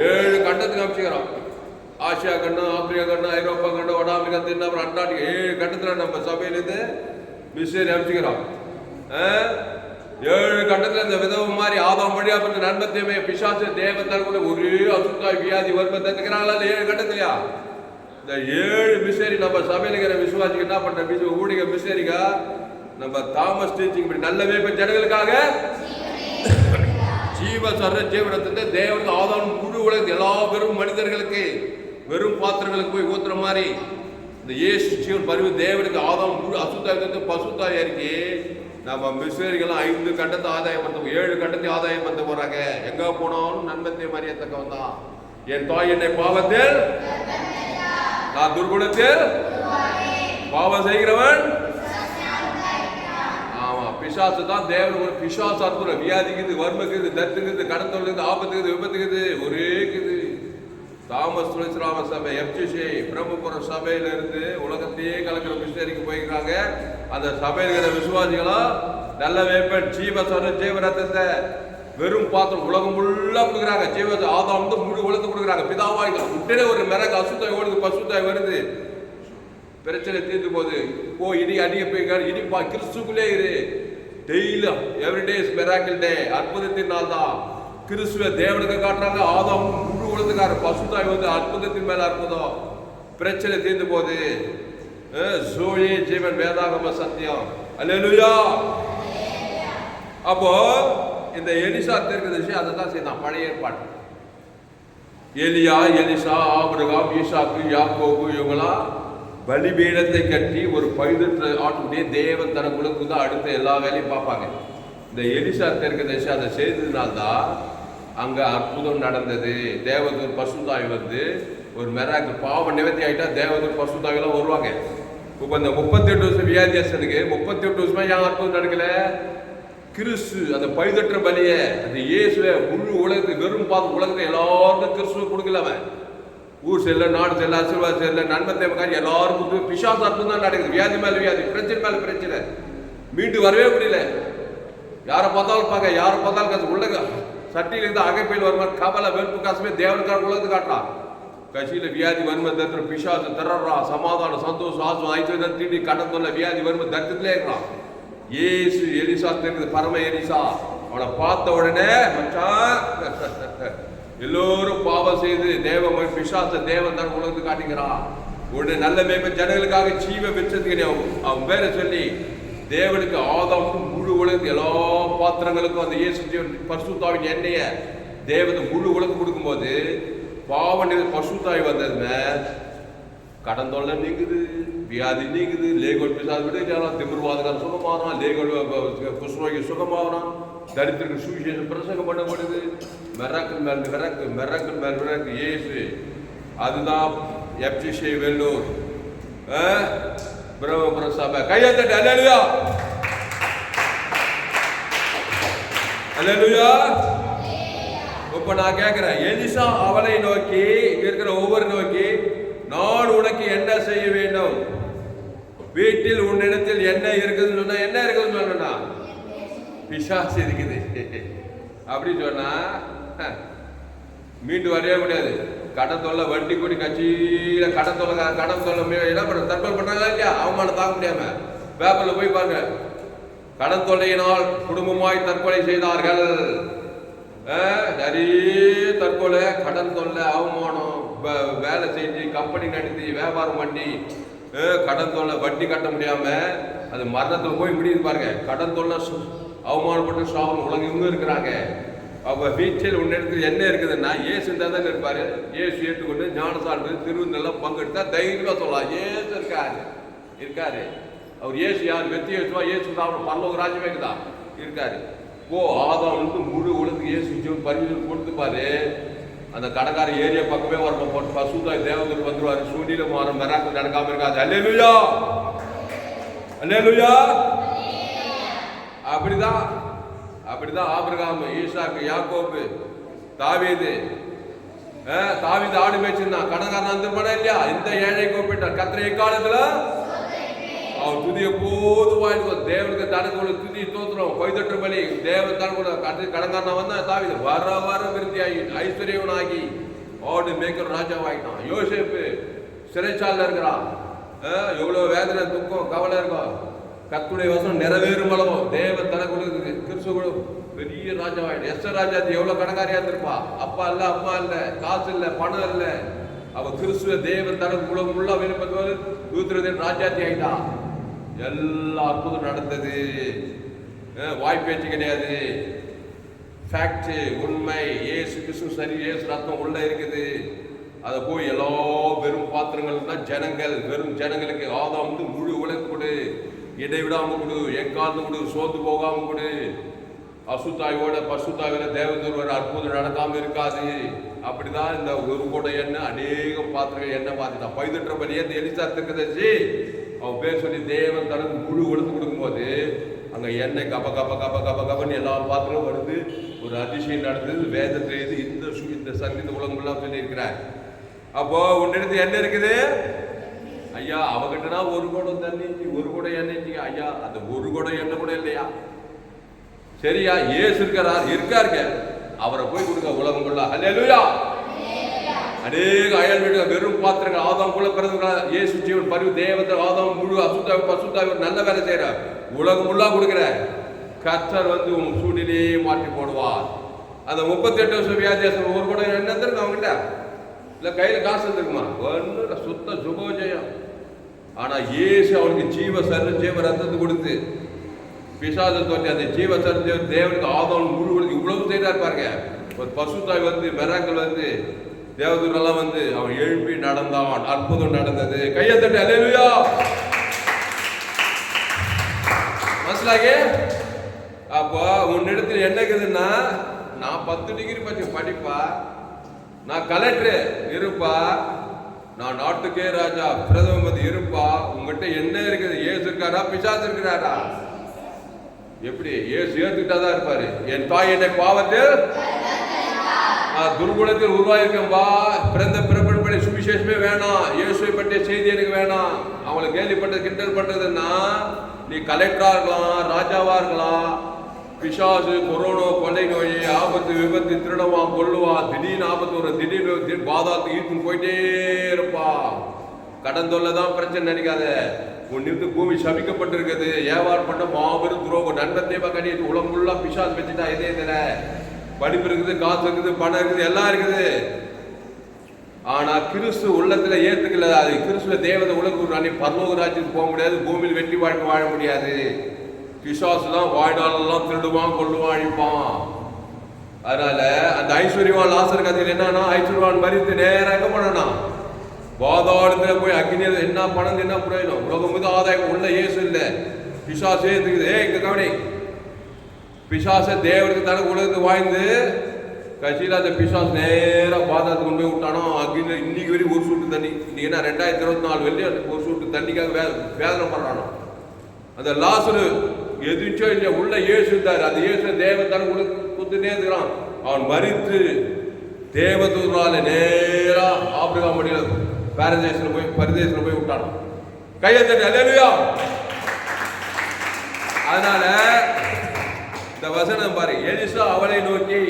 7 கண்டத்துக்கு அமைச்சுக்கிறோம். ஆசியா கண்டம், ஆப்பிரிக்கா கண்டம், ஐரோப்பா கண்டம், வட அமெரிக்கா, தென் அண்டார்டிகா 7 கண்டத்தில் நம்ம சபையிலேருந்து மிஷினரி அமைச்சுக்கிறோம். 7 கண்டத்தில் இந்த விதவு மாதிரி ஆதாம் வழியா பற்றி நன்மத்தையுமே பிசாசு தேவத்தால் கூட ஒரே அசுத்தாய் வியாதி வருமை தந்துக்கிறாங்களா? 7 கண்டத்திலையா? இந்த 7 மிஷினரி நம்ம சபையில் இருக்கிற விசுவாசிக்கு என்ன பண்ற ஊழிக மிஷினரிக்கா நம்ம தாமஸ் டீச்சிங் இப்படி நல்லவே இப்ப ஜனங்களுக்காக ஜீவ சர்வ ஜீவனத்தை தேவனுக்கு ஆதாம் முழு உலகத்து எல்லா வெறும் மனிதர்களுக்கு வெறும் பாத்திரங்களுக்கு போய் ஊத்துற மாதிரி இந்த இயேசு ஜீவன் பரிவு தேவனுக்கு ஆதாம் முழு அசுத்தாயத்தை பசுத்தாய் இருக்கு. நம்ம மிஷினரிகள் 5 கண்டத்தை ஆதாயம் பண்ண 7 கண்டத்தை ஆதாயம் பண்ண போறாங்க. எங்க போனாலும் நன்மத்தை மறியத்தக்கவன் தான். என் தாய் என்னை பாவத்தில், நான் துர்குணத்தில் பாவம் செய்கிறவன். ஆமா, பிசாசு தான் தேவன். ஒரு பிசாசு அற்புதம். வியாதிக்குது, வறுமைக்குது, தத்துக்குது, கடன் தொல்லுக்குது, ஆபத்துக்குது, விபத்துக்குது, ஒரே இருக்குது. தாமஸ் சுலைஸ்ராம சபை எஃப்சிசி பிரம்மபுரம் சபையில இருந்து உலகத்தையே கலக்கிற மிஷினரிக்கு போயிருக்காங்க. அந்த சபையில் இருக்கிற விசுவாசிகளா நல்ல வேப்பன் ஜீவசர ஜீவரத்தத்தை வெறும் பாத்திரம் உலகம் ஃபுல்லா கொடுக்குறாங்க. ஜீவ ஆதாம் வந்து முழு உலகத்தை கொடுக்குறாங்க. பிதாவாய் உடனே ஒரு மிளகு அசுத்தாய் ஓடுது, பசுத்தாய் வருது, பிரச்சனை தீர்ந்து போகுது. இடி அடிக்க போய் இடிப்பா கிறிஸ்துக்குள்ளே இரு. டெய்லி எவ்ரிடே இஸ் மிராக்கிள் டே. அற்புதத்தின் நாள் தான். கிறிஸ்துவ தேவனுக்கு காட்டுறாங்க. ஆதாம் முழு உலகத்துக்கார பசுத்தாய் வந்து அற்புதத்தின் மேல அற்புதம். பிரச்சனை தீர்ந்து போகுது. ஜோயே ஜீவன் வேதாகம சத்தியம். அல்லேலூயா. அப்போ இந்த எலிசா தீர்க்கதரிசி அதை தான் செய்தான். பழைய ஏற்பாடு எலியா, எலிசா, ஆபிரகாம், ஈசாக்கு, யாக்கோபு இவங்களாம் பலிபீடத்தை கட்டி ஒரு பழுதற்ற ஆட்டுடைய தேவன் தனக்குழுக்கு தான் அடுத்த எல்லா வேலையும் பார்ப்பாங்க. இந்த எலிசா தீர்க்கதரிசி அதை செய்ததுனால்தான் அங்க அற்புதம் நடந்தது. தேவதூர் பசுதாய் வந்து ஒரு மெராக்கு பாவ நிவர்த்தி ஆகிட்டா தேவதூர் பசுதாயெல்லாம் வருவாங்க. இப்போ இந்த 38 வருஷம் வியாதியாசனுக்கு 38 வருஷமா ஏன் அற்புதம் நடக்கல? கிறிஸ்து அந்த பழுதற்ற பலிய அந்த இயேசுவை முழு உலகத்துக்கு வெறும் பார்த்து உலகத்தை எல்லாருக்கும் கிறிஸ்துவ கொடுக்கல. அவன் ஊர் செல்ல, நாடு செல்ல, ஆசீர்வாதம் செல்ல, நன்மை தேவைக்காரி எல்லாருக்கும் பிசாசு அற்புதம் தான் நடக்குது. வியாதி மேல வியாதி, பிரச்சனை மேல பிரச்சனை, மீண்டு வரவே முடியல. யாரை பார்த்தாலும் பார்க்க, யாரை பார்த்தாலும் காசு உள்ள சட்டியில இருந்து அகைப்பையில் வர மாதிரி கவலை வெறுப்பு காசுமே தேவனுக்கார உலகத்து காட்டான். கட்சியில வியாதி வறுமை தத்துற பிசாசு திறறா, சமாதானம் சந்தோஷம் ஆசம் ஐஸ்வர்யம் தீண்டி கடந்துள்ள வியாதி வறுமை தத்துலேயே இருக்கிறான். ஏசு எலிசா தெரியுது, பரம எலிசா. அவனை பார்த்த உடனே மச்சான் எல்லோரும் பாவம் செய்து தேவ பிசாச தேவன் தான் உலகத்துக்கு காட்டிக்கிறான். உடனே நல்ல மேம்பை ஜனங்களுக்காக ஜீவ விருட்சத்துக்கு அவன் பேரை சொல்லி தேவனுக்கு ஆதாம் முழு உலகத்து எல்லா பாத்திரங்களுக்கும் அந்த இயேசு ஜீவன் பரிசுத்தாவின் எண்ணெய தேவதை முழு உலகம் கொடுக்கும்போது பாவ பசுத்தாய் வந்ததுமே கடன் தொல்லை நீக்குது, வியாதி நீக்குது, லேகோல் பிசாசு விடுக்கலாம், திமிர்வாதகார சுகமாகறான், லேகோல் குஷ்ரோகி சுகமாகறான், தரித்திற்கு சுவிசேஷம் பிரசங்கம் பண்ணப்படுது. மெராக்கள் மேல் மிரக்கு இயேசு. அதுதான் எப்சிஷே வெள்ளூர் பிரம்மபுர சபை. கையத்தட்டு அல்லேலூயா, அல்லேலூயா. இப்ப நான் கேட்கிறேன், எலிசா அவளை நோக்கி இருக்கிற ஒவ்வொரு நோக்கி, நான் உனக்கு என்ன செய்ய வேண்டும்? வீட்டில் உன்னிடத்தில் என்ன இருக்குதுன்னு சொன்னா, என்ன இருக்குதுன்னு சொன்னா பிசாசு இருக்குது அப்படி சொன்னா மீண்டு வரவே முடியாது. கடன் தொல்லை, வட்டி கூடி கட்சியில கடன் தொல்லை என்ன பண்ற, தற்கொலை பண்றாங்களா இல்லையா? அவமானம் தாக்க முடியாம பேப்பர்ல போய் பாருங்க, கடன் தொல்லையினால் குடும்பமாய் தற்கொலை செய்தார்கள். நிறைய தற்கொலை, கடன் தொல்லை, அவமானம், வேலை செஞ்சு கம்பெனி நடத்தி வியாபாரம் பண்ணி கடன் தொல்லை, வட்டி கட்ட முடியாம அது மரணத்தில் போய் முடியுது பாருங்க. கடன் தொல்லை, அவமானப்பட்டு சாவம் உலகம் இருக்கிறாங்க. அப்ப வீட்டில் உன்னிடத்தில் என்ன இருக்குதுன்னா, ஏசு தான் இருப்பாரு. ஏசு ஏற்றுக்கொண்டு ஞானசான்று திருவிழெல்லாம் பங்கெடுத்தா தைரியமா சொல்லலாம், ஏசு இருக்காரு. அவர் ஏசு யார்? வெற்றி ஏசுவா, ஏசு தான் பரலோக ராஜ்யமே தான் இருக்காரு. ஆதாம் வந்து முழு உலகத்துக்கு ஏசு பரிசு கொடுத்துப்பாரு. அந்த கடைக்கார ஏரியா பக்கமே வர பசுதாய் தேவதூர் வந்துருவாரு. சூழ்நிலை மாறும், மெராக்கள் நடக்காம இருக்காது. அல்லேலூயா, அல்லேலூயா. அப்படிதான் ஆபிரகாம், ஈசாக்கு, யாக்கோபு, தாவீது ஆடு மேய்ச்சிருந்தான். கடைக்காரன் வந்துருப்பானா இல்லையா? இந்த ஏழை கூப்பிட்டார். கர்த்தர் எக்காலத்துல அவர் துதிய போது வாங்கிட்டு தேவனுக்கு தனக்கு துதி தோத்துறோம், கொய்தொற்று பலி தேவன் தனக்கு கடங்காரனா வந்தா தாவீது வர விருத்தியாகி ஐஸ்வர்யவனாகி ஆடு மேய்க்கிற ராஜாவாகிட்டான். யோசேப்பு சிறைச்சாலையில் இருக்கிறான். எவ்வளவு வேதனை, துக்கம், கவலை இருக்கும். கர்த்தருடைய வசனம் நிறைவேறும் அளவோ தேவன் தனக்கு கிறிஸ்துவ பெரிய ராஜாவாயிடும். எஸ்டர் ராஜாத்தி எவ்வளவு கடங்காரியா இருந்திருப்பா. அப்பா இல்ல, காசு இல்ல, பணம் இல்ல. அவ கிறிஸ்துவ தேவன் தனக்கு உலகம் உள்ள விருப்பது தூத்துறதன் ராஜாத்தி ஆயிட்டான். எல்லா அற்புதம் நடந்தது. வாய்ப்பேச்சு கிடையாது, ஃபேக்ட், உண்மை. ஏசு கிறிஸ்து சரி, ஏசு ரத்தம் உள்ள இருக்குது. அதை போய் எல்லா வெறும் பாத்திரங்கள் தான் ஜனங்கள், வெறும் ஜனங்களுக்கு ஆதாம் வந்து முழு உலகம் கொடு, இடைவிடாம கொடு, எங்காந்து கொடு, சோர்ந்து போகாம கொடு. அசுத்தாயோட பசுத்தாயோட தேவதூர் அற்புதம் நடக்காம இருக்காது. அப்படிதான் இந்த ஒரு கூட எண்ணெய் அநேக பாத்திரங்கள் எண்ணெய் பார்த்துட்டான். பைதற்ற பலியே இந்த எலிசா தீர்க்கதரிசி அவன் பேர் சொல்லி தேவன் தனக்கு முழு ஒழுத்து கொடுக்கும்போது அங்க எண்ணெய் கபன்னு எல்லா பாத்திரமும் வருது. ஒரு அதிசயம் நடந்தது. வேதத்தை இந்த சங்கீத உலகம் எல்லாம் சொல்லி இருக்கிறார். அப்போ உன்னிடத்து என்ன இருக்குது ஐயா? அவகிட்டனா ஒரு குடம் தண்ணி, ஒரு குடம் எண்ணெய். ஐயா அந்த ஒரு குடம் எண்ணெய் கூட இல்லையா? சரியா, ஏசு இருக்காருங்க, அவரை போய் கொடுங்க உலகம் கொள்ள. அல்லேலூயா. அநேக அயல் வீடு வெறும் பாத்திரங்கள் ஆதாம் குள்ள பிறந்த இயேசு ஜீவன் பரிவு தேவத்தை ஆதாம் முழு பசுத்தாவி நல்ல வேலை செய்யற உலகம் முள்ளா கொடுக்கிற கர்த்தர் வந்து உன் சூழ்நிலையே மாற்றி போடுவார். அந்த 38 வருஷம் வியாதியாசம் ஒரு கூட என்ன இருந்திருக்கு அவங்ககிட்ட? இல்ல கையில காசு இருந்திருக்குமா? ஒன்னு சுத்த சுபோஜயம். ஆனா இயேசு அவனுக்கு ஜீவ ரத்தத்தை கொடுத்து பிசாசை தோற்றி அந்த ஜீவ சர்ஜ தேவனுக்கு ஆதாம் முழு இவ்வளவு செய்தா இருப்பாருங்க. ஒரு பசுத்தாய் வந்து மெராக்கள் வந்து தேவதூரெல்லாம் வந்து அவன் எழுப்பி நடந்தான். அற்புதம் நடந்தது. கையத்தட்டு அல்லேலூயா. மனசிலாகே. அப்போ உன்னிடத்தில் என்ன இருக்குதுன்னா, நான் 10 டிகிரி பற்றி படிப்பா, நான் கலெக்டர் இருப்பா, நான் நாட்டுக்கே ராஜா பிரதம மந்திரி இருப்பா. உங்ககிட்ட என்ன இருக்குது? ஏசு இருக்காரா, பிசாசு இருக்கிறாரா? எப்படி? ஏசு ஏத்துக்கிட்டாதான் இருப்பாரு. என் தாய் என்னை பாவத்தில் துர்குணத்தில் உருவாயிருக்கம்பா, பிறந்த பிறப்படி சுவிசேஷமே வேணாம், இயேசுவை பற்றிய செய்தி எனக்கு வேணாம். அவங்களை கேள்விப்பட்டது கிண்டல் பண்றதுன்னா, நீ கலெக்டரா இருக்கலாம், ராஜாவா இருக்கலாம், பிசாசு, கொரோனா, கொள்ளை நோய், ஆபத்து, விபத்து, திருடவான், கொள்ளுவான், திடீர்னு ஆபத்து வரும், திடீர்னு பாதாளத்துக்கு ஈர்த்துன்னு போயிட்டே இருப்பா. கடன் தொல்லை தான் பிரச்சனை நினைக்காத. உன்னிருந்து பூமி சபிக்கப்பட்டிருக்குது. வியாபாரம் பண்ண மாபெரும் துரோகம், நண்பத்தேவா கணிட்டு உலகம் ஃபுல்லா பிசாசு வச்சுட்டா. இதே தெரியல, படிப்பு இருக்குது, காசு இருக்குது, பணம் இருக்குது, எல்லாம் இருக்குது. ஆனா கிறிஸ்து உள்ளத்துல ஏத்துக்கல. அது கிறிஸ்துவ தேவதை உலக பரலோக ராஜ்யத்துக்கு போக முடியாது, பூமியில் வெற்றி வாழ்க்கை வாழ முடியாது. பிசாசு தான் வாழ்நாளெல்லாம் திருடுவான், கொள்ளுவான், அழிப்பான். அதனால அந்த ஐஸ்வர்யவான் லாசர் கதையில் என்னன்னா, ஐஸ்வர்யவான் மரித்து நேரம் எங்க போனா பாதாளத்துல போய் அக்னி. என்ன பணம் என்ன பிரயோஜனம்? உலகம் மீது ஆதாயம் உள்ள இயேசு இல்ல, பிசாசே இருக்குது. இங்க கவனி, பிசாச தேவனுக்கு தனக்கு உலகத்துக்கு வாய்ந்து கட்சியில் அந்த பிசாஸ் நேரம் பாதாளத்துக்கு கொண்டு போய் விட்டானோ. அக்னியில் இன்னைக்கு வரைக்கும் ஒரு சூட்டு தண்ணி, இன்னைக்கு என்ன 2024 வெளியே ஒரு சூட்டு தண்ணிக்காக வேதனை பண்றானோ. அந்த லாசரு எதிர்ச்சோ இல்லையா உள்ள இயேசு இருந்தார். அந்த இயேசு தேவன் தனக்கு உலக குத்துனே இருக்கிறான். அவன் மரித்து தேவதூரால நேரா ஆபிரகாம் மடியில பரதேசத்துல போய் விட்டான். கையை தட்டி அல்லேலூயா. அதனால இந்த வசனம் பாரு, எலிசா அவளை நோக்கி,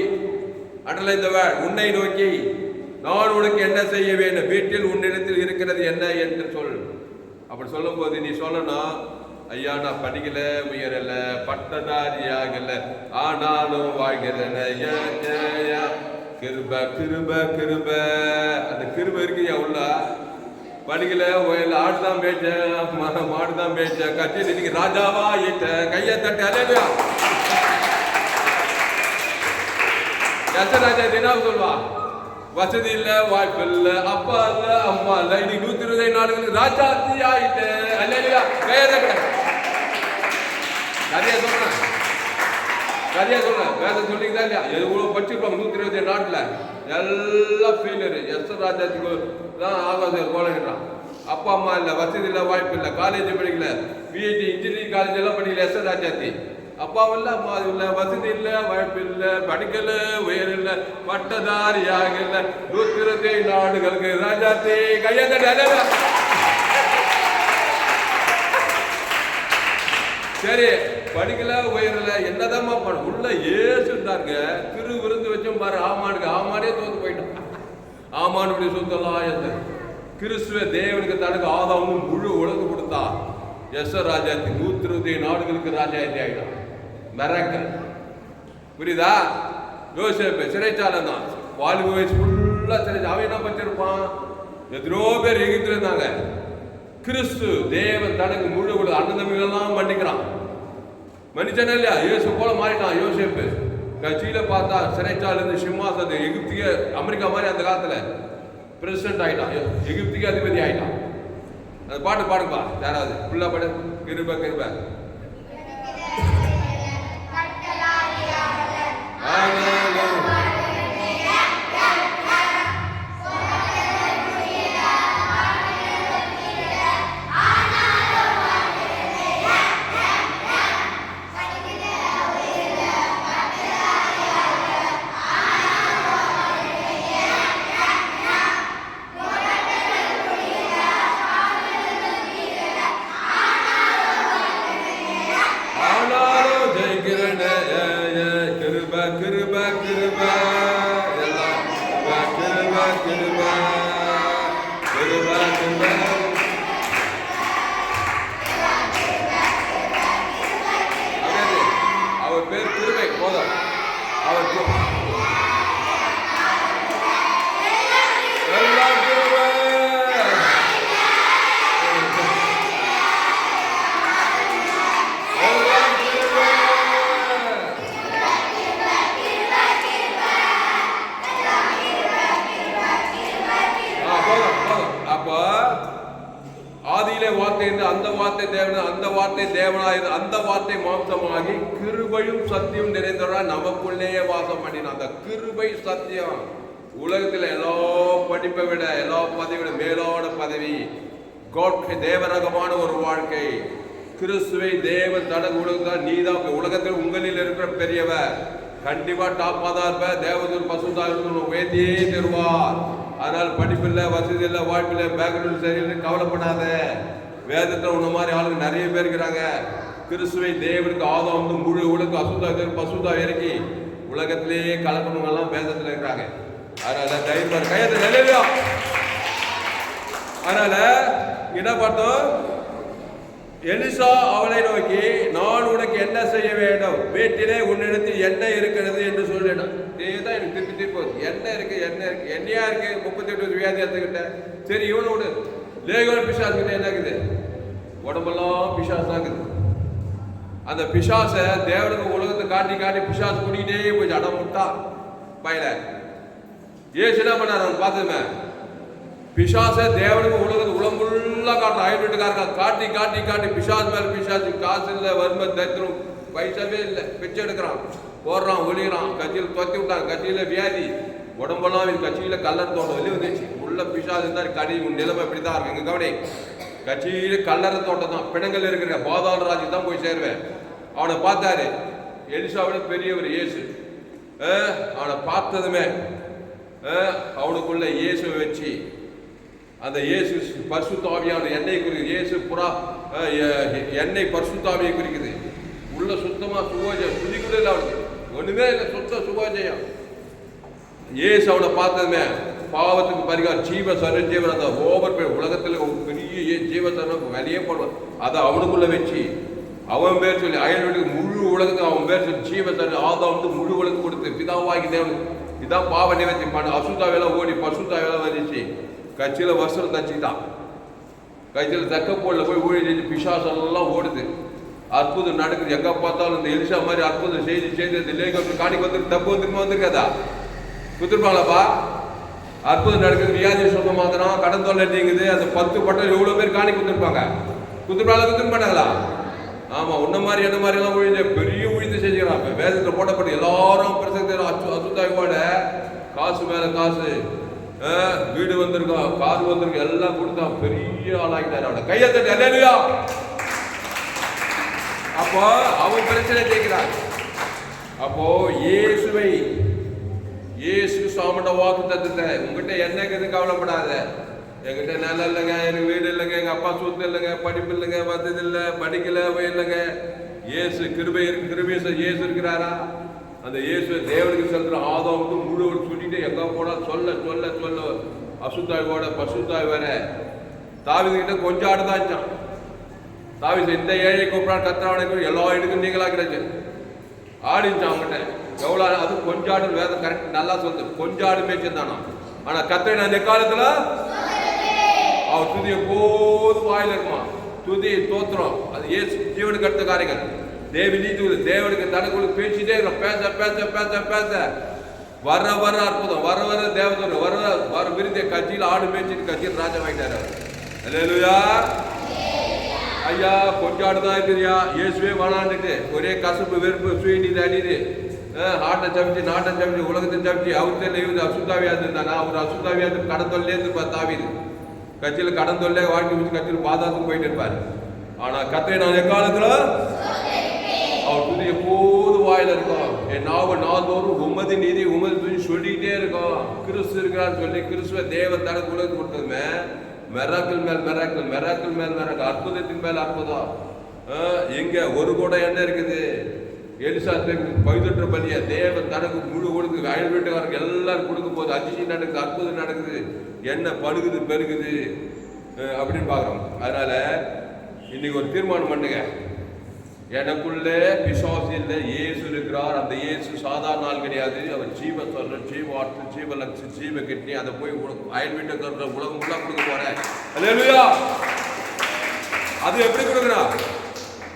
அடலை இந்த உன்னை நோக்கி, நான் உனக்கு என்ன செய்ய வேண்டும்? வீட்டில் உன்னிடத்தில் இருக்கிறது என்ன என்று சொல். அப்படி சொல்லும் போது நீ சொல்லணும், ஐயா நான் படிக்கல, உயரல, பட்டதாரியாகல, ஆனாலும் வாழ்கிறேன், கிருப கிருப கிருப. அந்த கிருப இருக்குயா உள்ள. படிக்கல, உயர்ல, ஆடுதான் பேச்ச, மாடுதான் பேச்ச, கட்சியில் இன்னைக்கு ராஜாவா இட்ட. கையை தட்டி அல்லேலூயா. ராஜா தினம் சொல்வா, வசதி இல்ல, வாய்ப்பு இல்ல, அப்பா இல்ல, அம்மா இல்ல, இன்னைக்கு 120 நாடுகளுக்கு ராஜாத்தி ஆயிட்ட. அல்லேலூயா. கையை தட்ட. கதையா சொல்றேன், கதையா சொல்றேன். வேதம் சொல்லிக்கிட்டா இல்லையா? எவ்வளவு படிச்சிருப்பாங்க 120 நாட்டுல, எல்லாம் ஃபெயிலியர். எஸ்ஆர் ராஜாத்துக்கு தான் ஆகாச கோலகிறான். அப்பா அம்மா இல்ல, வசதி இல்ல, வாய்ப்பு இல்ல, காலேஜ் படிக்கல, பிஹெச்டி இன்ஜினியரிங் காலேஜ் எல்லாம் படிக்கல. எஸ்ஆர் ராஜாத்தி அப்பாவும் இல்ல, அம்மா இல்ல, வசதி இல்ல, வாய்ப்பு இல்ல, படிக்கல, உயர் இல்ல, பட்டதாரியாக இல்ல, 120 நாடுகளுக்கு ராஜாத்தி. கையை தட்டி. சரி, படிக்கல, உயரல, என்னதான் உள்ள ஏசு இருந்தாருங்க. திரு விருந்து வச்சும் பாரு ஆமானுக்கு. ஆமானே தோத்து போயிட்டான். ஆமானுடைய சொத்தெல்லாம் கிறிஸ்துவ தேவனுக்கு தனக்கு ஆதாமும் முழு உலகம் கொடுத்தா. எஸ்ஆர் ராஜாத்தி 120 நாடுகளுக்கு ராஜாத்தி ஆயிட்டான். மிராக்கிள். புரியுதா? யோசேப்பு சிறைச்சாலம் தான், வாலிப வயசு ஃபுல்லா சிறை. அவன் என்ன பச்சிருப்பான்? எத்தனையோ பேர் எகிட்டு இருந்தாங்க. கிறிஸ்து தேவன் தனக்கு முழு உலக அண்ணன் தம்பிகளெல்லாம் மன்னிக்கிறான். மன்னிச்சன இல்லையா? இயேசு போல மாறிட்டான் யோசேப்பு. கட்சியில பார்த்தா சிறைச்சாலை சிம்மாசனத்தை எகிப்திய அமெரிக்கா மாதிரி அந்த காலத்துல பிரசிடென்ட் ஆயிட்டான். எகிப்திக்கு அதிபதி ஆயிட்டான். அந்த பாட்டு பாடுப்பா யாராவது ஃபுல்லா பாடு. கிருப கிருப அவர் பேர் கிருபை போதும். அவர் அந்த வார்த்தை தேவன், அந்த வார்த்தை தேவனாய், அந்த வார்த்தை மாம்சமாகி கிருபையும் சத்தியம் நிறைந்தவராய் நமக்குள்ளேயே வாசம் பண்ணினான். அந்த கிருபை சத்தியம் உலகத்தில் எல்லா படிப்பை விட, எல்லா பதவி விட மேலான பதவி. தேவரகமான ஒரு வாழ்க்கை. கிறிஸ்துவை தேவன் தனக்கு உலகத்தான். நீதான் உலகத்தில் உங்களில் இருக்கிற பெரியவர். கண்டிப்பா டாப்பா தான் இருப்ப. தேவதூர் பசுதான் உயர்த்தியே தருவார். அதனால் படிப்பில்லை, வசதி இல்லை, வாய்ப்பில்லை, பேக்ரவுண்ட் சரியில்லை, கவலைப்படாத. வேதத்தில் உன்ன மாதிரி ஆளுங்க நிறைய பேர் இருக்கிறாங்க. கிறிஸ்துவை தேவனுக்கு ஆதாம் வந்து முழு உலக பசுதா இறக்கி உலகத்திலேயே கலக்கணுங்கெல்லாம் வேதத்தில் இருக்கிறாங்க. அதனால தைரியம் கையத்தில் நிலையா. அதனால என்ன பார்த்தோம்? எலிசா அவளை நோக்கி, நான் உனக்கு என்ன செய்ய வேண்டும்? வீட்டிலே உன்னிடத்தில் என்ன இருக்கிறது என்று சொல்லிடும். இதுதான் எனக்கு திருப்பி திருப்பி என்ன இருக்கு, என்ன இருக்கு, என்னையா இருக்கு? 38 வியாதி எடுத்துக்கிட்ட. சரி, இவனை விடு. லேகோன் பிசாசு கிட்ட என்ன இருக்குது? உடம்பெல்லாம் பிசாசு தான் இருக்குது. அந்த பிசாசை தேவனுக்கு உலகத்தை காட்டி காட்டி பிசாசு கூட்டிகிட்டே போய் அடம் முட்டா. பயில ஏசு என்ன பண்ணார்? அவன் பார்த்ததுமே பிசாச தேவனுக்கு உலகத்து உலம்புள்ளா காட்டுறான். ஐநூட்டுக்காரங்க காட்டி காட்டி காட்டி பிசாசு மேல பிசாசு, காசு இல்லை, வறுமை, தரித்திரம், பைசாவே இல்லை, பிச்சை எடுக்கிறான், போடுறான், ஒளிகிறான், கட்சியில் தொத்தி விட்டான், கட்சியில வியாதி, உடம்பெல்லாம் இது கட்சியில கல்லர் தோட்டம் வெளியே வந்துச்சு. உள்ள பிசாசு இருந்தால் கடி நிலைமை இப்படிதான் இருக்கு. எங்க கவனி, கட்சியில கல்லற தோட்டம் தான், பிணங்கள் இருக்கிற பாதாள ராஜ்யம் தான் போய் சேருவேன். அவனை பார்த்தாரு எலிசாவோட பெரியவர் இயேசு. அவனை பார்த்ததுமே அவனுக்குள்ள இயேசுவை வச்சு, அந்த இயேசு பரிசுத்த ஆவியான எண்ணெய் குறிக்குது. இயேசு புறா எண்ணெய் பரிசுத்த ஆவியை குறிக்குது. உள்ள சுத்தமா சுகோஜயம், துதிக்குள்ள இல்லை, அவனுக்கு ஒண்ணுமே இல்லை, சுத்த சுகோஜயம். இயேசு அவனை பார்த்ததுமே பாவத்துக்கு பரிகாரம் ஜீவ சரஞ்சீவன், அந்த ஓவர் உலகத்தில் பெரிய ஜீவ சரணம் வெளியே போடுவான். அதை அவனுக்குள்ள வச்சு அவன் பேர் சொல்லி அயல் வீட்டுக்கு முழு உலகத்துக்கு அவன் பேர் சொல்லி ஜீவ சரணம் ஆதாம் வந்து முழு உலகம் கொடுத்து பிதாவாகி தேவன் இதான் பாவ நிவர்த்தி பண்ண. அசுத்தாவெல்லாம் ஓடி பசுத்தாவெல்லாம் வந்துச்சு. கட்சியில் வருஷம் தச்சுக்கிட்டான். கட்சியில் தக்கப்போல போய் ஊழி செஞ்சு பிசாசெல்லாம் ஓடுது. அற்புதம் நடக்குது. எங்கே பார்த்தாலும் இந்த எலிசா மாதிரி அற்புதம் செய்து செய்து லேக்கு காணிக்கு வந்துருக்கு. தப்பு வந்துருமா வந்திருக்காதா? குத்துருப்பாங்களாப்பா? அற்புதம் நடக்குது. வியாதி சுத்தமாகறான், கடன் தொல்லை நீங்குது. அந்த 10 பட்டம் எவ்வளோ பேர் காணி குத்துருப்பாங்க? குத்துருப்பாங்க, குத்துருப்பாங்களா? ஆமாம், உன்ன மாதிரி என்ன மாதிரி எல்லாம் உழிஞ்ச பெரிய உழிந்து செஞ்சுக்கிறான். வேதத்தில் போட்டப்பட்டு எல்லாரும் பிரசக்தி அசுத்தாயோட காசு மேலே காசு, வீடு வந்திருக்கான், கார் வந்திருக்கும், எல்லாம் கொடுத்தா பெரிய ஆளாகிட்டாரு. அவனை கையை தட்டி அல்லேலூயா. அப்போ அவன் பிரச்சனை ஜெயிக்கிறான். அப்போ இயேசுவை இயேசு சாமண்ட வாக்கு தத்துட்ட உங்ககிட்ட என்னக்குது கவலைப்படாத. என்கிட்ட நிலம் இல்லைங்க, எனக்கு வீடு இல்லைங்க, எங்கள் அப்பா சொத்து இல்லைங்க, படிப்பு இல்லைங்க, வசதி இல்லை, படிக்கல இல்லைங்க. இயேசு கிருபை இருக்கு, கிருபை இயேசு இருக்கிறாரா? அந்த இயேசு தேவனுக்கு செலுத்துற ஆதாமுக்கு முழு சொல்லிட்டு எங்கே போனால் சொல்ல சொல்ல சொல்ல அசுத்தாயோட பசுத்தாய் வர தாவிதுகிட்ட கொஞ்சம் ஆடுதாச்சான். தாவிது இந்த ஏழை கூப்பிடான் கத்திராவனுக்கு எல்லா இடக்கும் நீங்களாக்கிறாச்சு ஆடிச்சான். அவங்ககிட்ட எவ்வளோ அது கொஞ்சாடு வேதம் கரெக்ட் நல்லா சொல்லுது. கொஞ்சாடு மேய்ச்சிருந்தானா. ஆனால் கத்திர அந்த காலத்தில் அவன் துதி எப்போதும் வாயில் இருக்குமா. துதி தோத்திரம் அது ஏசு ஜீவனுக்கு அடுத்த காரியங்கள். தேவி நீதி தேவனுக்கு தனக்குள்ள பேசிட்டே இருக்கிறோம். பேச பேச பேச பேச வர வர அற்புதம், வர வர தேவதூர், வர வர விருந்திய கட்சியில் ஆடு மேய்ச்சிட்டு கட்சியில் ராஜா வாங்கிட்டாரு. அல்லேலூயா. ஐயா கொஞ்சாடுதான் இருக்குதுயா, இயேசுவே வேணான்னுட்டு ஒரே கசப்பு வெறுப்பு சுயநீதி அடிது ஆட்டை சமைச்சு நாட்டை சமைச்சு உலகத்தை சமைச்சு அவர்கிட்ட இருந்து அசுத்தாவியாது இருந்தானா. அவர் அசுத்தாவியாது கடன் தொல்லேருந்து தாவிது கட்சியில் கடன் தொல்லை வாழ்க்கை வச்சு கட்சியில் பாதாளத்துக்கு போயிட்டு இருப்பாரு. ஆனா கத்தை நான் எக்காலத்துல அவர் துதி எப்போது வாயில இருக்கும். என் நாவ நாள்தோறும் உமது நீதி உமது துதி சொல்லிக்கிட்டே இருக்கும். கிறிஸ்து இருக்கிறான்னு சொல்லி கிறிஸ்துவ தேவ தனக்கு உலகத்து கொடுத்ததுமே மெராக்கள் மேல் மெராக்கள், மெராக்கள் மேல் மெராக்கள், அற்புதத்தின் மேல் அற்புதம். எங்க ஒரு கூட என்ன இருக்குது? எலிசா பைதொற்ற பலிய தேவ தனக்கு முழு கொடுக்குது. அயல் வீட்டுக்காரங்க எல்லாரும் கொடுக்கும் போது அதிசயம் நடக்குது, அற்புதம் நடக்குது, என்ன படுகுது பெருகுது அப்படின்னு பார்க்குறோம். அதனால இன்னைக்கு ஒரு தீர்மானம் பண்ணுங்க. எனக்குள்ளே பிசாசு இல்லை, இயேசு இருக்கிறார். அந்த இயேசு சாதாரண ஆள் கிடையாது. அவர் ஜீவ சொல்ற, ஜீவ ஆற்று, ஜீவ லட்சு, ஜீவ கிட்னி. அதை போய் அயல் வீட்டுக்கு உலகம் ஃபுல்லாக கொடுக்க போறேன். அல்லேலூயா. அது எப்படி கொடுக்குறான்?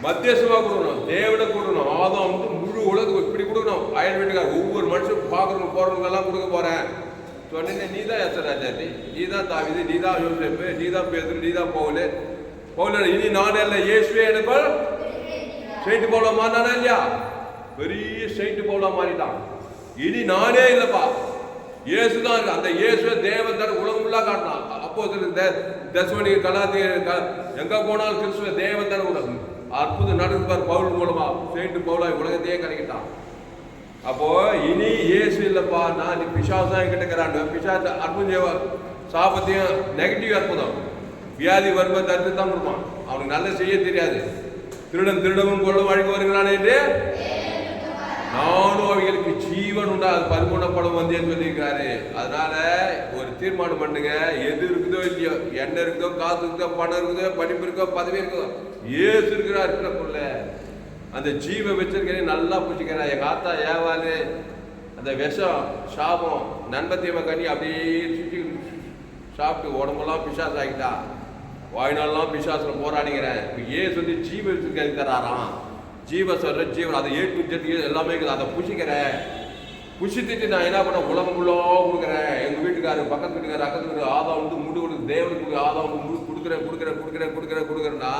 மத்தியசமாக கொடுக்கணும், தேவனை கொடுக்கணும். ஆதாம் வந்து முழு உலகம் இப்படி கொடுக்கணும். அயல் வீட்டுக்கார ஒவ்வொரு மனுஷன் பார்க்கறவங்க போறவங்கெல்லாம் கொடுக்க போறேன் சொன்னேன். நீ தான் எசராஜாதி, நீ தான் தாவிது, நீ தான் யோசேப்பு, நீ தான் பேதுரு, நீ தான் பவுலு. பவுல் இனி நானே இல்லை, இயேசுவே எனக்கு செயின்ட் பவுலா மாறினானா இல்லையா? பெரிய செயின்ட் பவுலா மாறிட்டான். இனி நானே இல்லப்பா, இயேசுதான் இருக்கு. அந்த இயேசுவை தேவன் உலகம் ஃபுல்லா காட்டினான். அப்போ தசுவனி கலாதி எங்க போனாலும் கிறிஸ்துவ தேவன் உலகம் அற்புதம் நடக்குவார். பவுல் மூலமா செயின்ட் பவுலா உலகத்தையே கிடைக்கிட்டான். அப்போ இனி இயேசு இல்லப்பா, நான் பிசாசு தான் என்கிட்ட இருக்கிறான். பிசாசு அற்புதம் சாபத்தையும் நெகட்டிவ் அற்புதம் வியாதி வறுமை தடுத்து தான் கொடுப்பான். அவனுக்கு நல்ல செய்ய தெரியாது. திருடன் திருடவும் கொள்ளும் வழக்கு வருகிறான் என்று நானும் அவைகளுக்கு ஜீவன் உண்டா அது பரிபூர்ணப்படும் வந்தேன்னு சொல்லியிருக்காரு. அதனால ஒரு தீர்மானம் பண்ணுங்க. எது இருக்குதோ இல்லையோ, எண்ணெய் இருக்குதோ, காசு இருக்குதோ, பணம் இருக்குதோ, படிப்பு இருக்கோ, பதவி இருக்கோ, ஏசு இருக்கிறார். இருக்கிறக்குள்ள அந்த ஜீவ வச்சிருக்கிறேன் நல்லா பூச்சிக்கிறேன். எங்கள் ஆத்தா ஏவாது அந்த விஷம் சாபம் நண்பத்தியம கனி அப்படியே சுற்றி சாப்பிட்டு உடம்பெல்லாம் பிசாசு ஆகிட்டா. வாய்நாள்லாம் பிசாசில் போராடிக்கிறேன். இப்போ ஏசு வந்து ஜீவ வச்சு தராராம். ஜீவ சொல்ற ஜீவன் அதை ஏட்டு ஜெட்டு எல்லாமே இருக்குது. அதை பூசிக்கிறேன். புஷித்திட்டு நான் என்ன பண்ண உலகம் ஃபுல்லாக கொடுக்குறேன். எங்கள் வீட்டுக்காரர், பக்கத்து வீட்டுக்காரர், அக்கத்து வீட்டு ஆதம் வந்து முடி கொடுக்கு, தேவனுக்கு ஆதம் வந்து முடி கொடுக்குறேன்னா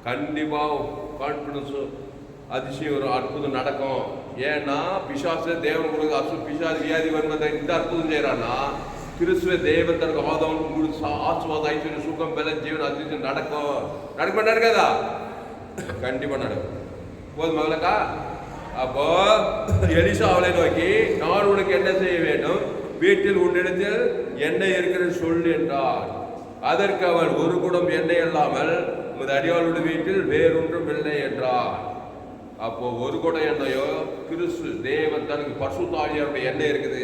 கண்டிப்பாக கான்ஃபிடன்ஸு அதிசயம் ஒரு அற்புதம் நடக்கும். ஏன்னா பிசாசு தேவன் கொடுக்க பிசாசு வியாதி வருவதை இந்த அற்புதம் செய்யறான்னா கிறிஸ்துவ தேவன் தனக்கு ஆதம் முழு ஆசுவாதம் ஐஸ்வர்யம் சுகம் பலம் ஜீவன் அதிசயம் நடக்காதா? கண்டிப்பா நடக்கும். போதும் மகளக்கா. அப்போ எலிசா அவளை நோக்கி, நான் உனக்கு என்ன செய்ய வேண்டும்? வீட்டில் உன்னிடத்தில் எண்ணெய் இருக்கிறது சொல் என்றார். அதற்கு அவள், ஒரு குடம் எண்ணெய் இல்லாமல் உமது அடியாளுடைய வீட்டில் வேறொன்றும் இல்லை என்றார். அப்போ ஒரு குடம் எண்ணெயோ கிறிஸ்து தேவன் தனக்கு பரிசுத்தாவியாருடைய எண்ணெய் இருக்குது.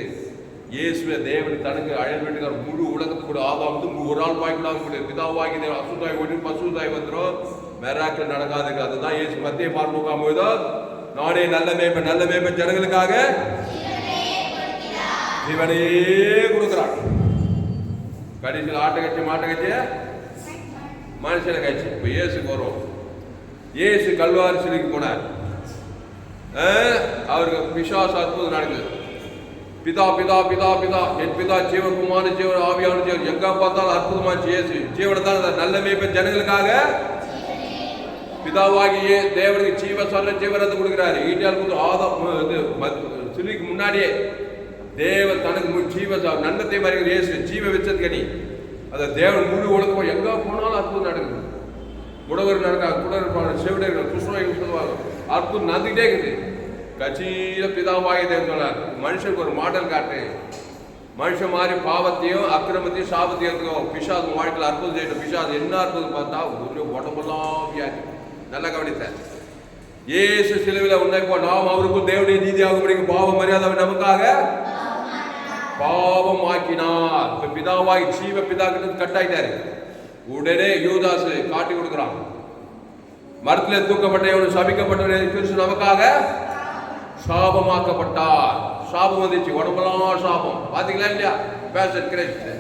இயேசுவே தேவன் தனக்கு அயல் வீட்டுக்கார் முழு உலகத்துக்கு கூட ஆதாம் வந்து ஒரு ஆள் வாய்க்கூடாது பிதாவாகி தேவன் அசுத்தாய் ஓடி பசுதாய் வந்துடும். மெராக்கள் நடக்காது. அதுதான் இயேசு மத்திய பார்முகாம் போதோ, நானே நல்ல மேய்ப்பன் ஜனங்களுக்காக ஜீவனையே கொடுக்கிறான். கடைசியில் ஆட்டை கட்சி மாட்டை கட்சி மனுஷனை கட்சி. இப்போ இயேசுக்கு வரும். இயேசு கல்வாரி சிலைக்கு போனார். அவருக்கு பிசாசு அற்புதம் நடக்குது. பிதா பிதா பிதா பிதா என் பிதா ஜீவகுமார ஜீவன் ஆவியான ஜீவன் எங்க பார்த்தாலும் அற்புதமாச்சு. இயேசு ஜீவனை தான் நல்ல மேய்ப்பன் ஜனங்களுக்காக பிதாவாகியே தேவனுக்கு ஜீவ சொல்ல ஜீவனத்தை கொடுக்கிறாரு. ஈட்டியால் ஆதம் சிலுவைக்கு முன்னாடியே தேவன் தனக்கு ஜீவ நன்மத்தை மாதிரி இயேசு ஜீவ வச்சது கனி. அதை தேவன் முழு உலகம் எங்க போனாலும் அற்புதம் நடக்குது. உடவர் நடக்காது, குடர் செவிடர்கள் புஷ்பம் சொல்லுவாங்க. அற்புதம் நடந்துகிட்டே இருக்குது. கட்சியில பிதாவாகி தேவன் சொன்னார், மனுஷனுக்கு ஒரு மாடல் காட்டு. மனுஷன் மாதிரி பாவத்தையும் அக்கிரமத்தையும் சாபத்தையும் பிசாசு வாழ்க்கையில் அற்புதம் செய்யணும். பிசாசு என்ன அற்புதம் பார்த்தா ஒரு உடம்பெல்லாம் வியாதி. நல்லா கவனித்த இயேசு சிலுவையில் உன்னை போ நாம் அவருக்கும் தேவனுடைய நீதியாக பாவம் மரியாதை நமக்காக பாவம் ஆக்கினார். இப்ப பிதாவாகி ஜீவ பிதா கிட்ட கட்டாயிட்டாரு. உடனே யூதாசு காட்டி கொடுக்கிறான். மரத்தில் தூக்கப்பட்டவன் சபிக்கப்பட்டவன் கிறிஸ்து நமக்காக சாபமாக்கப்பட்டார். சாபம் வந்துச்சு, உடம்பெல்லாம் சாபம். பாத்தீங்களா இல்லையா? பேசன் கிரைஸ்ட்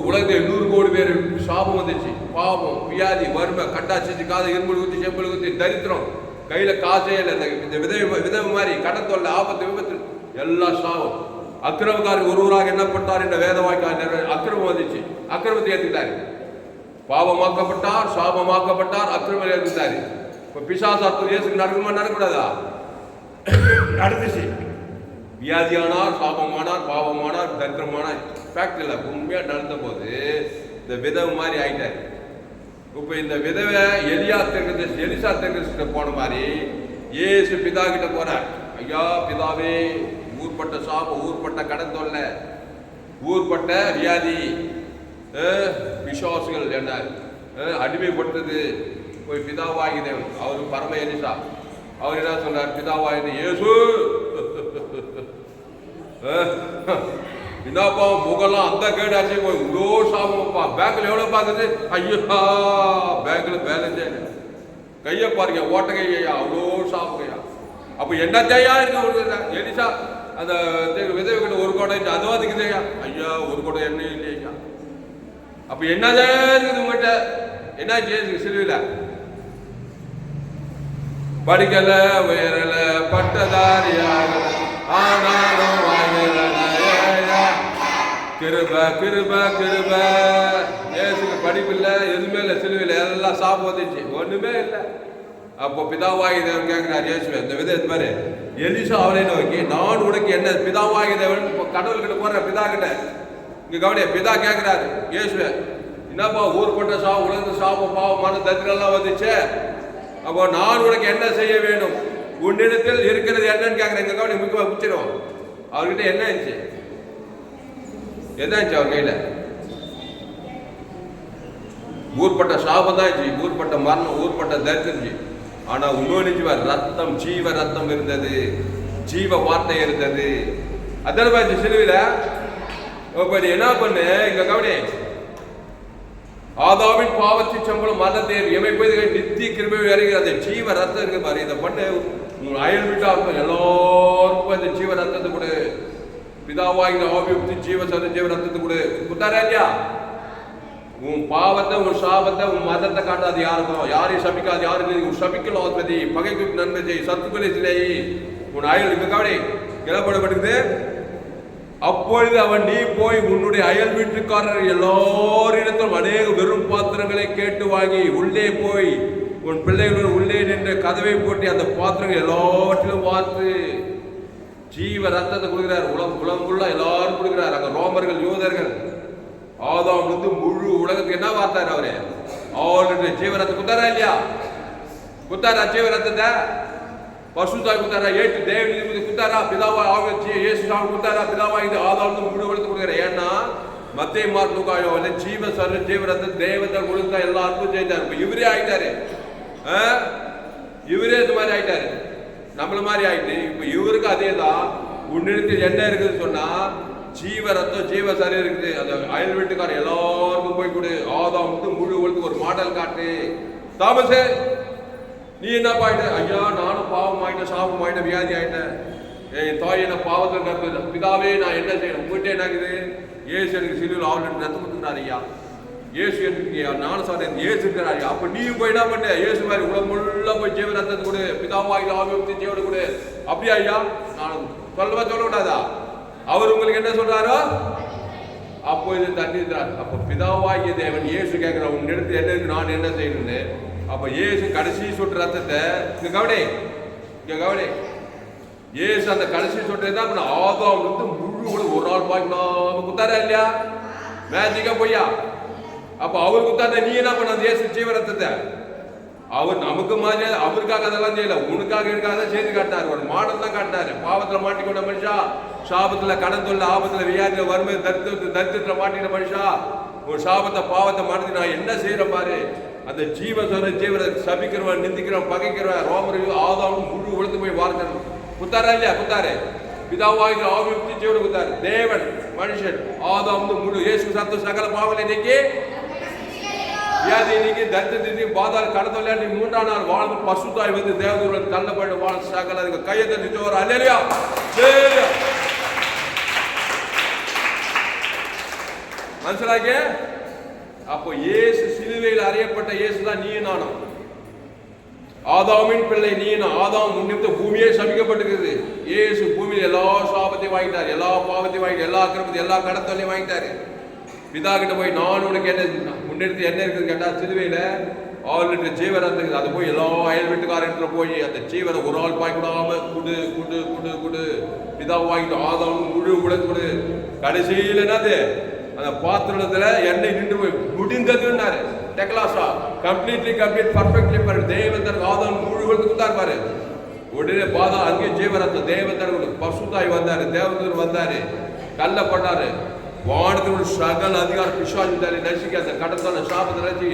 உலகத்தில் 100 கோடி பேர் சாபம் வந்துச்சு. பாவம், வியாதி, வறுமை, கட்டாச்சி, காதை இரும்பு ஊற்றி செம்பல் ஊற்றி தரித்திரம், கையில காசே இல்லை. இந்த விதவை மாதிரி கடன் தொல்லை, ஆபத்து, விபத்து, எல்லா சாபம். அக்கிரமக்காரர் ஒருவராக என்னப்பட்டார் என்ற வேத வாய்க்கால் அக்கிரமம் வந்துச்சு. அக்கிரமத்தை ஏற்றுக்கிட்டாரு. பாவமாக்கப்பட்டார், சாபமாக்கப்பட்டார், அக்கிரமம் ஏற்றுக்கிட்டாரு. இப்ப பிசாசாத்து இயேசுக்கு நடக்குமா நடக்கூடாதா? நடந்துச்சு. வியாதியானார், சாபமானார், பாவமானார், தரித்திரமானார். ஃபேக்ட்ரியில் உண்மையா நடந்த போது இந்த விதவை மாதிரி ஆயிட்டாரு. இப்ப இந்த விதவை எலிசா தெற்கு போன மாதிரி இயேசு பிதா கிட்ட போறார். ஐயா பிதாவே, ஊர்பட்ட சாபம், ஊர்பட்ட கடன் தொல்லை, ஊர்பட்ட வியாதி, விசுவாசிகள் என்ன அடிமைப்பட்டது போய் பிதாவாகி தேவன். அவரு பரம எலிசா. அவர் என்ன சொன்னார்? பிதாவாகி இயேசு என்னப்பா முகலாம் அந்த கேடாச்சு போய் இவ்வளோ சாபம்ப்பா. பேங்க்ல எவ்வளோ பார்க்குது? ஐயா பேங்க்ல பேலன்ஸே கையை பாருங்க, ஓட்ட கையா, அவ்வளோ சாப்பிடுங்கய்யா. அப்போ என்ன செய்யா இருக்கு? எலிசா அந்த விதவை கிட்ட ஒரு கோடை அதுவாதுக்குதையா? ஐயா ஒரு கோடை எண்ணெய் இல்லையா? அப்ப என்னதான் இருக்குது உங்கள்கிட்ட? என்ன செய்யுது? சிலுவையில் படிக்கல, உயரல, பட்டதாரியாக ஆனாலும் கிருப கிருப கிருப. ஏசுக்கு படிப்பு இல்லை, எதுவுமே இல்லை. சிலுவையில் எல்லாம் சாப்பிட்டு வந்துச்சு, ஒண்ணுமே இல்லை. அப்போ பிதாவாகி தேவன் கேட்கிறார் இயேசுவே. இந்த விதை இது மாதிரி எலிசா அவளை நோக்கி, நான் உனக்கு என்ன? பிதாவாகி தேவன் கடவுள் கிட்ட போற பிதா கிட்ட. இங்க கவனிய, பிதா கேட்கிறாரு இயேசுவே, என்னப்பா ஊர்பட்ட சாபம், உலக சாபம், பாவம், மன தத்திரெல்லாம் வந்துச்சு. அப்போ நான் உனக்கு என்ன செய்ய வேண்டும்? உன்னிடத்தில் இருக்கிறது என்னன்னு கேட்கிறேன். இங்க கவனி, முக்கியமாக முடிச்சிடும். அவர்கிட்ட என்ன இருந்துச்சு? எதாச்சு அவர் கையில? ஊர்பட்ட சாபம் தான் இருந்துச்சு, ஊர்பட்ட மரணம், ஊர்பட்ட தரித்திரம். ஆனா இன்னொன்று ரத்தம், ஜீவ ரத்தம் இருந்தது, ஜீவ வார்த்தை இருந்தது. அதற்கு சிலுவையில இப்ப நீ என்ன பண்ணு? இங்க கவனி, ஆதாமின் பாவத்தின் சம்பளம் மரணத்தை எமை போய் நித்திய கிருபை இறங்கிறது. ஜீவ ரத்தம் இருக்கு பாரு. இதை பண்ணு, உங்க அயல் வீட்டா இருக்கும் எல்லாருக்கும் இந்த ஜீவ ரத்தத்தை கொடு. பிதாவாகி ஆவியுக்தி ஜீவ சத ஜீவ ரத்தத்தை கொடு. குத்தாரா இல்லையா? உன் பாவத்தை, உன் சாபத்தை, உன் மதத்தை காட்டாது யாருக்கும். யாரையும் சபிக்காது. யாருக்கு சபிக்கலாம் பதி பகைக்கு நன்மை செய், சத்துக்களை சிலை. உன் அயல் இங்க கவனி, கிளப்படப்படுகிறது. அப்பொழுது அவன், நீ போய் உன்னுடைய அயல் வீட்டுக்காரர் எல்லாரிடத்திலும் அநேக வெறும் பாத்திரங்களை கேட்டு வாங்கி உள்ளே போய் உன் பிள்ளைகளுடன் உள்ளே நின்று கதவை போட்டி அந்த பாத்திரங்கள் எல்லாவற்றிலும் பார்த்து ஜீவ ரத்தத்தை கொடுக்கிறார். உலகமுள்ள எல்லாரும் கொடுக்கிறார். அங்க ரோமர்கள், யூதர்கள், ஆதாம் வந்து முழு உலகத்துக்கு என்ன பார்த்தார்? அவரு அவருடைய ஜீவரத்தை குத்தாரா இல்லையா? குத்தாரா ஜீவரத்தை? பசுதாய் குத்தாரா? ஏற்று தேவனி குத்தாரா? பிதாவா இயேசு குத்தாரா? பிதாவா இது ஆதாம் முழு உலகத்துக்கு கொடுக்கிறார். ஏன்னா மத்தேயு, மார்க்கு, லூக்கா, யோவான் ஜீவரத்தை தேவத்தை கொடுத்தா எல்லாருக்கும் ஜெயித்தார். இப்ப இவரே ஆயிட்டாரு. இவரே இது மாதிரி ஆயிட்டாரு, நம்மள மாதிரி ஆயிட்டு. இப்ப இவருக்கு அதே தான். உன்னிடத்தில் என்ன இருக்குதுன்னு சொன்னா ஜீவரத்தம், ஜீவ சரீரம் இருக்குது. அந்த அயல் வீட்டுக்காரர் எல்லாருக்கும் போய் கொடு. ஆதாம் வந்து முழு உலகத்துக்கு ஒரு மாடல் காட்டு. தாமசே, நீ என்ன பாயிட்ட? ஐயா, நானும் பாவம் ஆயிட்டேன், சாபம் ஆயிட்டேன், வியாதி ஆயிட்டேன், என் தாய் என்ன பாவத்தில் கருத்து. பிதாவே, நான் என்ன செய்யணும்? உங்ககிட்ட என்ன இருக்குது? ஏசு எனக்கு சிலுவையில் ஆல்ரெடி ரத்தம் கொடுத்துட்டார் ஐயா. ஏசு எனக்கு நானும் சார் ஏசு இருக்கிறாரு. அப்ப நீயும் போய் என்ன பண்ண? ஏசு மாதிரி உலகம் முள்ள போய் ஜீவ ரத்தத்தை கொடு, பிதாவாகி ஆவியத்தை ஜீவனை கொடு. அப்படியா ஐயா? நான் சொல்ல விடாதா? அவர் உங்களுக்கு என்ன சொல்றாரோ அப்போ இது தண்ணி. அப்ப பிதாவாகிய தேவன் இயேசு கேட்கிற, உங்க இடத்துல என்ன இருக்கு, நான் என்ன செய்யணும்னு. அப்ப இயேசு கடைசி சொட்டு ரத்தத்தை இங்க கவனி, இங்க கவனி. இயேசு அந்த கடைசி சொட்டு தான் ஆதாம் வந்து முழு ஒரு நாள் பாய்க்கணும் குத்தாரா இல்லையா? மேஜிக்கா பொய்யா? அப்ப அவரு குத்தாத, நீ என்ன பண்ண? அந்த இயேசு ஜீவரத்தத்தை அவர் நமக்கு மாதிரி அவருக்காக அதெல்லாம் செய்யல, உனக்காக இருக்காக செய்து காட்டினார். ஒரு மாடல் தான் காட்டினாரு. பாவத்துல மாட்டிக்கொண்ட மனுஷா, சாபத்துல, கடன் தொல்லை, ஆபத்துல, வியாதியில, வறுமை, தரித்திரத்துல மாட்டின மனுஷா, ஒரு சாபத்தை பாவத்தை மாட்டி நான் என்ன செய்யற பாரு. அந்த ஜீவரை சபிக்கிறவன், நிந்திக்கிறவன், பகைக்கிறவன், ரோமரையும் ஆதாம் முழு உலகத்து போய் வாழ்க்கணும். குத்தாரா இல்லையா? குத்தாரு. பிதாவாகிய ஆவியுக்தி ஜீவனை குத்தாரு. தேவன் மனுஷன் ஆதாம் வந்து முழு இயேசு சத்த சகல பாவங்களை நீக்கி, வியாதி நீக்கி, தரித்திரத்தை பாதாள கடத்தொல்லை நீ 3ஆம் நாள் வாழ்ந்து பசுத்தாய் வந்து தேவதூரன் தள்ளப்பட்டு வாழ் சகல கையை தட்டி ஜோர் அல்லேலூயா. மனசிலாக்க. அப்போ இயேசு சிலுவையில் அறியப்பட்ட இயேசு தான் நீ நானும். ஆதாமின் பிள்ளை நீ. ஆதாம் முன்னிமித்த பூமியே சபிக்கப்பட்டிருக்குது. இயேசு பூமியில் எல்லா சாபத்தையும் வாங்கிட்டார், எல்லா பாவத்தையும் வாங்கி, எல்லா அக்கிரமத்தையும், எல்லா கடத்தொல்லையும் வாங்கிட்டாரு. பிதா கிட்ட போய் நான் உனக்கு என்ன முன்னெடுத்து என்ன இருக்குன்னு கேட்டா சிலுவையில ஆல்ரெடி ஜீவரம் இருக்குது. அது போய் எல்லா அயல் வீட்டுக்காரத்துல போய் அந்த ஜீவரை ஒரு ஆள் பாய்க்கூடாம குடு குடு குடு குடு. பிதா வாங்கிட்டு ஆதாம் முழு உலகத்து கொடு. கடைசியில் என்னது? அந்த பாத்திரத்துல எண்ணெய் நின்று போய் முடிந்ததுன்னாரு. டெக்லாசா கம்ப்ளீட்லி கம்ப்ளீட் பர்ஃபெக்ட்லி பாரு. தேவத்தர் ஆதாம் முழு உலகத்துக்கு கொடுத்தாரு பாரு. உடனே பாதா அங்கே ஜீவரத்தை தேவத்தர் பசுத்தாய் வந்தாரு, தேவதூர் வந்தாரு, கல்ல பண்ணாரு. வானத்தில் சகல அதிகார பிசாசுத்தாலே நசிக்க அந்த கடத்தான சாபத்தை நசி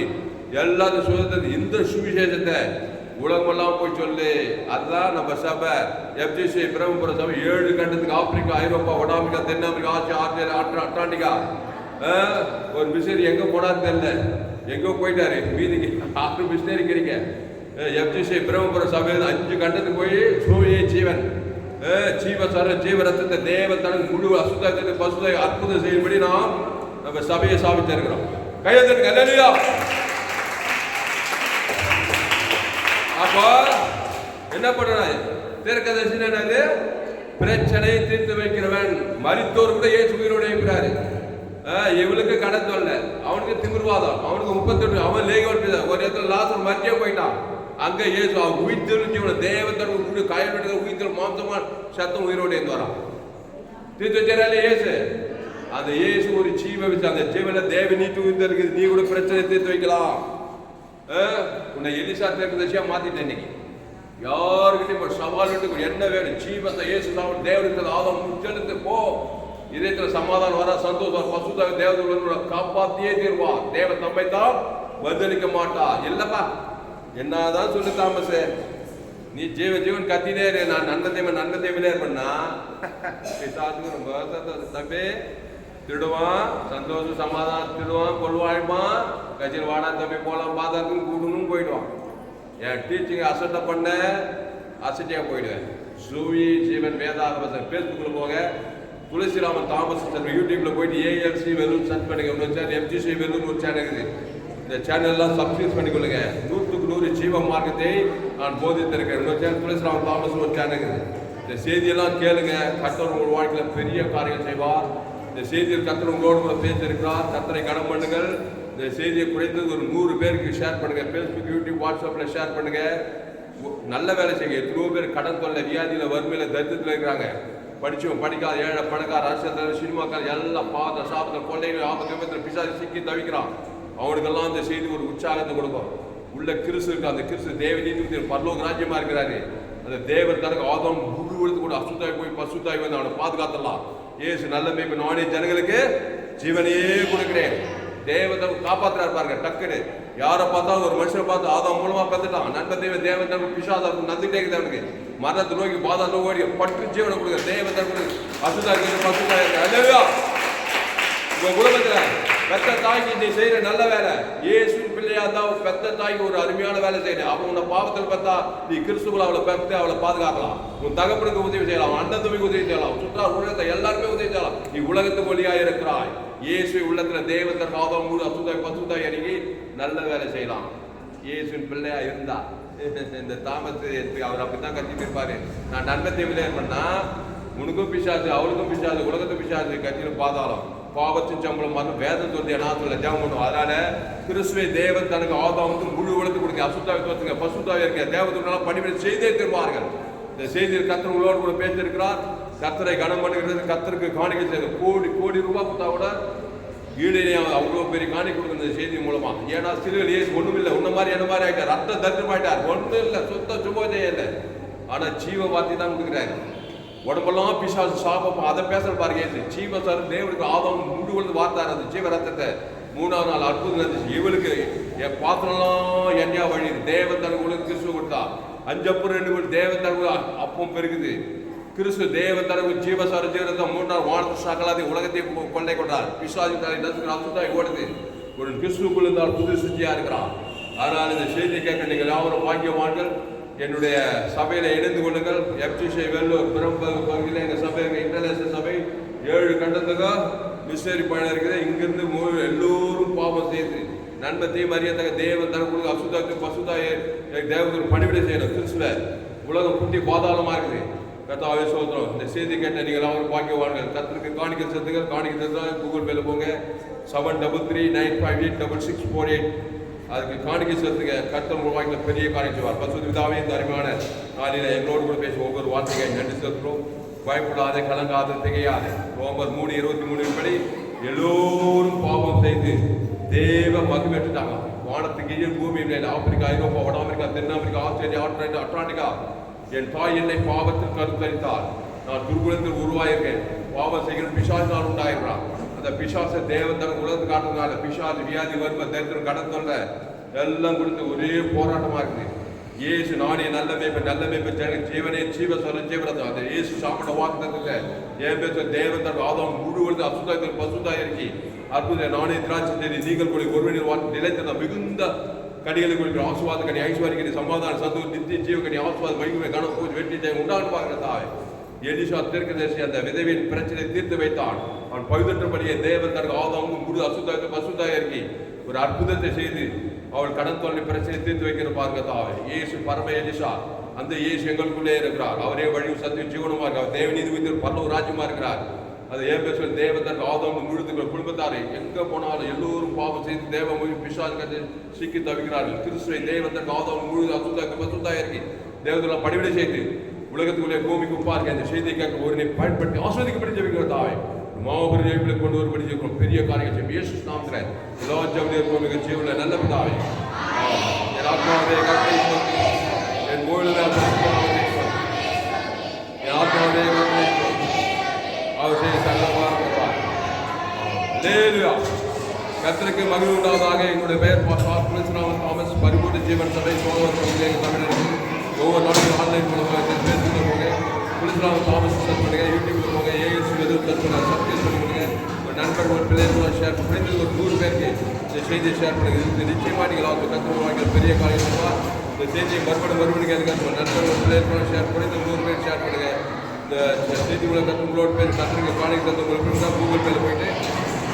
எல்லாத்தையும் சுதந்திர இந்த சுவிசேஷத்தை உலகமெல்லாம் போய் சொல்லு. அதுதான் நம்ம சபை FGC பிரம்மபுர சபை. 7 கண்டத்துக்கு, ஆப்பிரிக்கா, ஐரோப்பா, வட அமெரிக்கா, தென் அமெரிக்கா, ஆஸ்திரேலியா, அட்லாண்டிகா. ஒரு மிஷினரி எங்க போனான்னு தெரியல, எங்கோ போயிட்டாரு. மீதிக்கு 6 மிஷினரி கிடைக்க FGC பிரம்மபுர சபையில் 5 கண்டத்துக்கு போய் சூரிய ஜீவன் ஜீவரத்தத்தை தேவத்தன் முழு அசுத்தத்தை பசுதை அற்புதம் செய்யும்படி நாம் நம்ம சபையை சாபித்திருக்கிறோம். கையெழுத்து அல்லேலூயா. அப்போ என்ன பண்றாரு? தீர்க்கதரிசி என்னது? பிரச்சனையை தீர்த்து வைக்கிறவன். மரித்தோர் கூட ஏசு உயிரோடு இருக்கிறாரு. இவளுக்கு கடன் தொல்லை, அவனுக்கு திமிர்வாதம், அவனுக்கு 38, அவன் லேகோல் ஒரு இடத்துல லாசர் மரிச்சே போயிட்டான். அங்க இயேசு உயிர்த்தெழுச்சி தேவத்தன் காயப்பட்ட உயிர்த்தல் மாம்சமா சத்தம் உயிரோடு வரான். தீர்த்து வச்சாரு இயேசு. அந்த இயேசு ஒரு ஜீவ வச்சு அந்த ஜீவன தேவ நீட்டு உயிர்த்து இருக்குது. நீ கூட பிரச்சனை தீர்த்து வைக்கலாம். உன்னை எலிசா தீர்க்கதரிசியா மாத்திட்டேன். இன்னைக்கு யாருக்கிட்டையும் ஒரு சவால் என்ன வேணும்? ஜீவத்தை இயேசு தேவனுக்கு ஆதாம் முச்செடுத்து போ. இதயத்துல சமாதானம் வர, சந்தோஷம், பசுதாக தேவதூர காப்பாத்தியே தீர்வான். தேவன் நம்மை தான் பதிலளிக்க மாட்டா. இல்லப்பா என்னதான் சொல்லு தாமஸ், நீ ஜீவன் கத்தினே இரு, நான் நன்ன தேவனே இருப்பேன்னா தம்பி திருடுவான், சந்தோஷம் சமாதானம் திருடுவான், கொள்வாய்ப்பான், கட்சியில் வாடா தம்பி போலாம் பாதாக்கும் கூடணும் போயிடுவான். என் டீச்சிங் அசட்டை பண்ண அசட்டியாக போயிடுவேன். சூவி ஜீவன் வேதாகம பேஸ்புக்ல போக, துளசிராமன் தாமஸ் யூடியூப்ல போயிட்டு ALC வெல்லூர் சர்ச் பண்ணிக்க, FGC வெல்லூர் ஒரு சேனல் இருக்குது. இந்த சேனல்லாம் சப்ஸ்கிரைப் பண்ணிக்கொள்ளுங்க. 100க்கு 100 ஜீவ மார்க்கத்தை நான் போதித்திருக்கேன். இன்னொரு சேனல் துளசிராமன் தாமஸ் ஒரு சேனல் இருக்குது. இந்த செய்தியெல்லாம் கேளுங்க. கர்த்தர் உங்கள் வாழ்க்கையில் பெரிய காரியங்கள் செய்வார். இந்த செய்தியில் கர்த்தர் உங்களோடு கூட பேசியிருக்கிறார். கர்த்தரை கனம் பண்ணுங்கள். இந்த செய்தியை குறைந்தது ஒரு 100 பேருக்கு ஷேர் பண்ணுங்க. ஃபேஸ்புக், யூடியூப், வாட்ஸ்அப்பில் ஷேர் பண்ணுங்க. நல்ல வேலை செய்யுங்க. எத்தனையோ பேர் கடன் தொல்லை, வியாதியில், வறுமையில், தரித்திரத்தில் இருக்கிறாங்க. படிச்சவங்க, படிக்காத, ஏழை, பணக்கார, அரசியல், சினிமாக்கார, எல்லாம் பாத சாபத்தில், கொள்ளைகள், ஆபத்து, விபத்தில் பிசாசி சிக்கி தவிக்கிறான். அவனுக்கெல்லாம் இந்த செய்தி ஒரு உற்சாகத்தை கொடுக்கும். உள்ள கிறிஸ்து இருக்கு. அந்த கிறிஸ்து தேவநீதி பரலோக ராஜ்யமா இருக்கிறாரு. அந்த தேவன் தனக்கு ஆதாம் முழு உழுது கூட அசுத்தாய் போய் பசுத்தாய் வந்து அவனை பாதுகாத்துடலாம். ஏசு நல்ல மேய்ப்பு, நானே ஜனங்களுக்கு ஜீவனையே கொடுக்கிறேன். தேவத்தை காப்பாற்றுறாரு பாருங்க. டக்குன்னு யாரை பார்த்தாலும் ஒரு மனுஷனை பார்த்து ஆதாம் மூலமா பார்த்துட்டான். நண்ப தேவன் பிசாதம் நந்துட்டே இருக்குது. அவனுக்கு மரணத்தை நோக்கி பாதாள ஓடி பற்று ஜீவனை கொடுக்குற தேவத்தை அசுதாய் பசுத்தாய் உங்க குடும்பத்துல பெத்த தாய்க்கு நீ செய்யற நல்ல வேலை. இயேசு பிள்ளையா தான் பெத்த தாய்க்கு ஒரு அருமையான வேலை செய்யணும். அவன் உன்னை பாவத்தில் பார்த்தா நீ கிறிஸ்துவ அவளை பெற்று அவளை பாதுகாக்கலாம். உன் தகப்பனுக்கு உதவி செய்யலாம், அண்ணன் தம்பிக்கு உதவி செய்யலாம், சுற்றா உலகத்தை எல்லாருமே உதவி செய்யலாம். நீ உலகத்துக்கு வழியாக இருக்கிறாய். இயேசு உள்ளத்துல தேவத்தர் ஆதாம் மூணு அசுத்தாய் பசுத்தாய் அணுகி நல்ல வேலை செய்யலாம். இயேசுவின் பிள்ளையா இருந்தா இந்த தாமத்தை அவர் அப்படித்தான் கத்திட்டு இருப்பாரு. நான் நன்மத்தை விளையா பண்ணா உனக்கும் பிசாசு, அவளுக்கும் பிசாசு, உலகத்து பிசாசு கத்தின்னு பாதாளம், பாவத்தின் சம்பளம் மரணம், வேதம் சொல்லி நான் சொல்ல ஜெபம் பண்ணுவோம். அதனால கிறிஸ்துவை தேவன் தனக்கு ஆதாமுக்கு முழு உலகத்து கொடுங்க. அசுத்தாவை தோத்துங்க, பசுத்தாவை இருக்க தேவத்துனால பணிவிடை செய்தே தருவார்கள். இந்த செய்தியில் கர்த்தர் உங்களோடு கூட பேசியிருக்கிறார். கர்த்தரை கனம் பண்ணுகிறது, கர்த்தருக்கு காணிக்கை செய்ய கோடி கோடி ரூபாய் கொடுத்தா கூட ஈடையே அவ்வளோ பெரிய காணிக்கை கொடுக்குற இந்த செய்தி மூலமா. ஏன்னா சிறுகள் ஏசு ஒன்றும் இல்லை, உன்ன மாதிரி என்ன மாதிரி ஆகிட்டார், ரத்த தரித்திரமாயிட்டார், ஒன்றும் இல்லை, சுத்த சுபோதயம் இல்லை. ஆனால் ஜீவ வார்த்தை தான் கொடுக்குறாரு. உடம்பெல்லாம் பிசாசு சாபம் அதை பேசுற பாருங்க. ஜீவ சார் தேவனுக்கு ஆதாம் முடி கொண்டு வார்த்தார் அந்த ஜீவ ரத்தத்தை. 3ஆவது நாள் அற்புதம் இருந்துச்சு. இவளுக்கு என் பாத்திரம்லாம் எண்ணெயா வழி தேவன் தனக்கு உலக கிறிஸ்துவ கொடுத்தா. 5 அப்பம் 2 தேவன் தனக்கு அப்பம் பெருகுது. கிறிஸ்து தேவன் தனக்கு ஜீவசார ஜீவனத்தை 3 வானத்து சகலாதி உலகத்தை கொண்டை கொண்டார். பிசாசு தலை நசுக்கு அசுத்தாய் ஓடுது. ஒரு கிறிஸ்துக்குள் இருந்தால் புது சுச்சியா இருக்கிறான். அதனால் இந்த செய்தி கேட்க நீங்கள் யாவரும் பாக்கியவான்கள். என்னுடைய சபையில் இணைந்து கொள்ளுங்கள். எஃப்டிசி வெள்ளூர் பெரும்பகு பகுதியில் எங்கள் சபை, எங்கள் இன்டர்நேஷனல் சபை 7 கண்டத்துக்கு மிஷனரி பயணம் இருக்குது. இங்கிருந்து எல்லோரும் பாவம் செய்து நன்மத்தையும் அறியத்தக்க தேவன் தனக்கு அசுத்தாக்கு பசுதாய தேவதற்கு பணிவிடை செய்யணும். கிறிஸ்துவ உலகம் புத்தி பாதாளமாக இருக்குது. கர்த்தாவே சோதரம். இந்த செய்தி கேட்ட நீங்கள் அவரும் பாக்கியவான்கள். கர்த்தருக்கு காணிக்கை செலுத்துங்கள். காணிக்கை செலுத்தா கூகுள் பேல போங்க. 7339586648 அதுக்கு காணிக்கை செலுத்துங்க. கர்த்தர் உருவாக்கின பெரிய காரியம் செய்வார். பசுத்த பிதாவே இந்த அருமையான நாளில் எங்களோடு கூட பேசி ஒவ்வொரு வார்த்தையை நன்றி செலுத்துகிறோம். பயப்படாதே, கலங்காத, திகையாதே. ரோமர் 3:23 படி எல்லோரும் பாவம் செய்து தேவ மகிமைட்டாங்க. வானத்துக்கு கீழ் பூமி மேலே ஆப்பிரிக்கா, ஐரோப்பா, வட அமெரிக்கா, தென்னாப்பிரிக்கா, ஆஸ்திரேலியா, அட்லாண்டிகா என் தாய் என்னை பாவத்தில் கருத்தரித்தார். நான் துர்குணத்தில் உருவாயிருக்கேன். பாவம் செய்கிற பிசாசினால் உண்டாயிருக்கிறான். அந்த பிசாசை தேவன் தனக்கு உலகத்து காட்டுறதுனால பிசாசு வியாதி வறுமை தரித்திரம் கடன் தொல்லை எல்லாம் கொடுத்து ஒரே போராட்டமா இருக்குது. இயேசு நானே நல்ல மேய்ப்பன், நல்ல மேய்ப்பன் ஜீவனே ஜீவ சொல்ல ஜீவனத்தை அந்த இயேசு சாப்பிட வாக்குறதுல என் பேச தேவன் தனக்கு ஆதாம் முழு உலகத்து அசுத்தாயத்தில் பசுதாய் இறக்கி அற்புத நானே திராட்சை தேடி நீங்கள் கூட ஒருவனின் வாக்கு நிலைத்த மிகுந்த கடிகளை கொடுக்கிற ஆசுவாத கனி, ஐஸ்வர்ய கனி, சமாதான சந்தோஷ நித்திய ஜீவ கனி, ஆசுவாத வைகுமை கன பூஜை வெற்றி ஜெயம் உண்டான்னு பார்க்கிற தாய். எலிசா தீர்க்கதரிசி அந்த விதவியின் பிரச்சனை தீர்த்து வைத்தான். அவன் பழுதற்றபடியே தேவன் தனக்கு ஆதாமும் முழு அசுத்தாயத்தை பசுதாய் இறக்கி ஒரு அற்புதத்தை செய்து அவள் கடன் தொல்லை பிரச்சனை தீர்த்து வைக்கிற பாருங்க தாய். இயேசு பரம எலிசா. அந்த இயேசு எங்களுக்குள்ளே இருக்கிறார். அவரே வழியும் சத்தியம் ஜீவனமா இருக்கிறார். அவர் தேவநீதி வைத்து பரலோக ராஜ்யமா இருக்கிறார். அது ஏன் பேச தேவன் தனக்கு ஆதாம் முழுதுகிற குடும்பத்தாரை எங்க போனாலும் எல்லோரும் பாவம் செய்து தேவ மொழி பிசாசு சிக்கி தவிக்கிறார்கள். கிறிஸ்துவை தேவன் தனக்கு ஆதாம் முழுது அசுத்தாய் பசுதாய் இறக்கி தேவத்துல பணிவிடை செய்து உலகத்துக்குள்ளே பூமிக்கு உப்பாருங்க. அந்த செய்தியை கேட்க ஒருவனை பயன்படுத்தி ஆஸ்வதிக்கப்படி ஜெபிக்கிற தாய் மாபெரும் ஜெயிப்பில் கொண்டு வரும்படி ஜெபிக்கிறோம். பெரிய காரியம் செய்யும் இயேசு நாமத்துல எல்லா ஜெபத்தையும் பூமிக்கு ஜீவனில் நல்ல பிதாவே. என் ஆத்மாவே கர்த்தரை ஸ்தோத்திரி. என் முழு என் ஆத்மாவே கர்த்தரை ஸ்தோத்திரி. அவர் செய்ய சகலமாக வருவார். அல்லேலூயா. கர்த்தருக்கு மகிழ்வு உண்டாவதாக. எங்களுடைய பெயர் தாமஸ் பரிபூர்ண ஜீவன் சபை சோழர் தமிழர்கள் ஒவ்வொரு நாளையும் ஆன்லைன் மூலமாக பேசுகிற போங்க. புலிஸ்ராம தாமஸ் சர்ச் பண்ணுங்க, யூடியூப்ல போங்க, ஏஎஸ் எதுவும் சர்ச் பண்ணுங்க, சப்ஸ்கிரைப் பண்ணுங்க. ஒரு நண்பர் ஒரு பிள்ளைகள் ஷேர் பண்ணி ஒரு 100 பேருக்கு இந்த செய்தியை ஷேர் பண்ணுங்க. இது நிச்சயமாக நீங்கள் அவங்க கற்றுவாங்க பெரிய காரியம். இந்த செய்தியை மறுபடியும் கேட்க ஒரு நண்பர் ஒரு பிள்ளைகள் ஷேர் பண்ணி இந்த 100 பேர் ஷேர் பண்ணுங்க. இந்த செய்தி உங்களோட பேர் கற்றுங்க காணிக்கு தந்தவங்களுக்கு தான் கூகுள் பேல போயிட்டு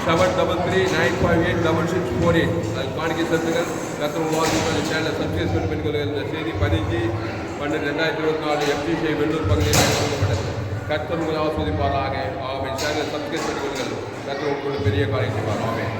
7339586648 அது காணிக்கை செலுத்துங்கள். கற்றுங்க சேனலை சப்ஸ்கிரைப் பண்ணிக்கொள்ளுங்கள். இந்த செய்தி 15 12/2024 FGCI வெள்ளூர் பகுதியில் எடுக்கப்பட்டது. கர்த்தர் உங்களை ஆஸ்வதிப்பாராக. ஆமென். Channel subscribe பண்ணிக்கொள்ளுங்கள். கர்த்தர் உங்களுக்கு பெரிய காரியம் செய்வார். ஆமென்.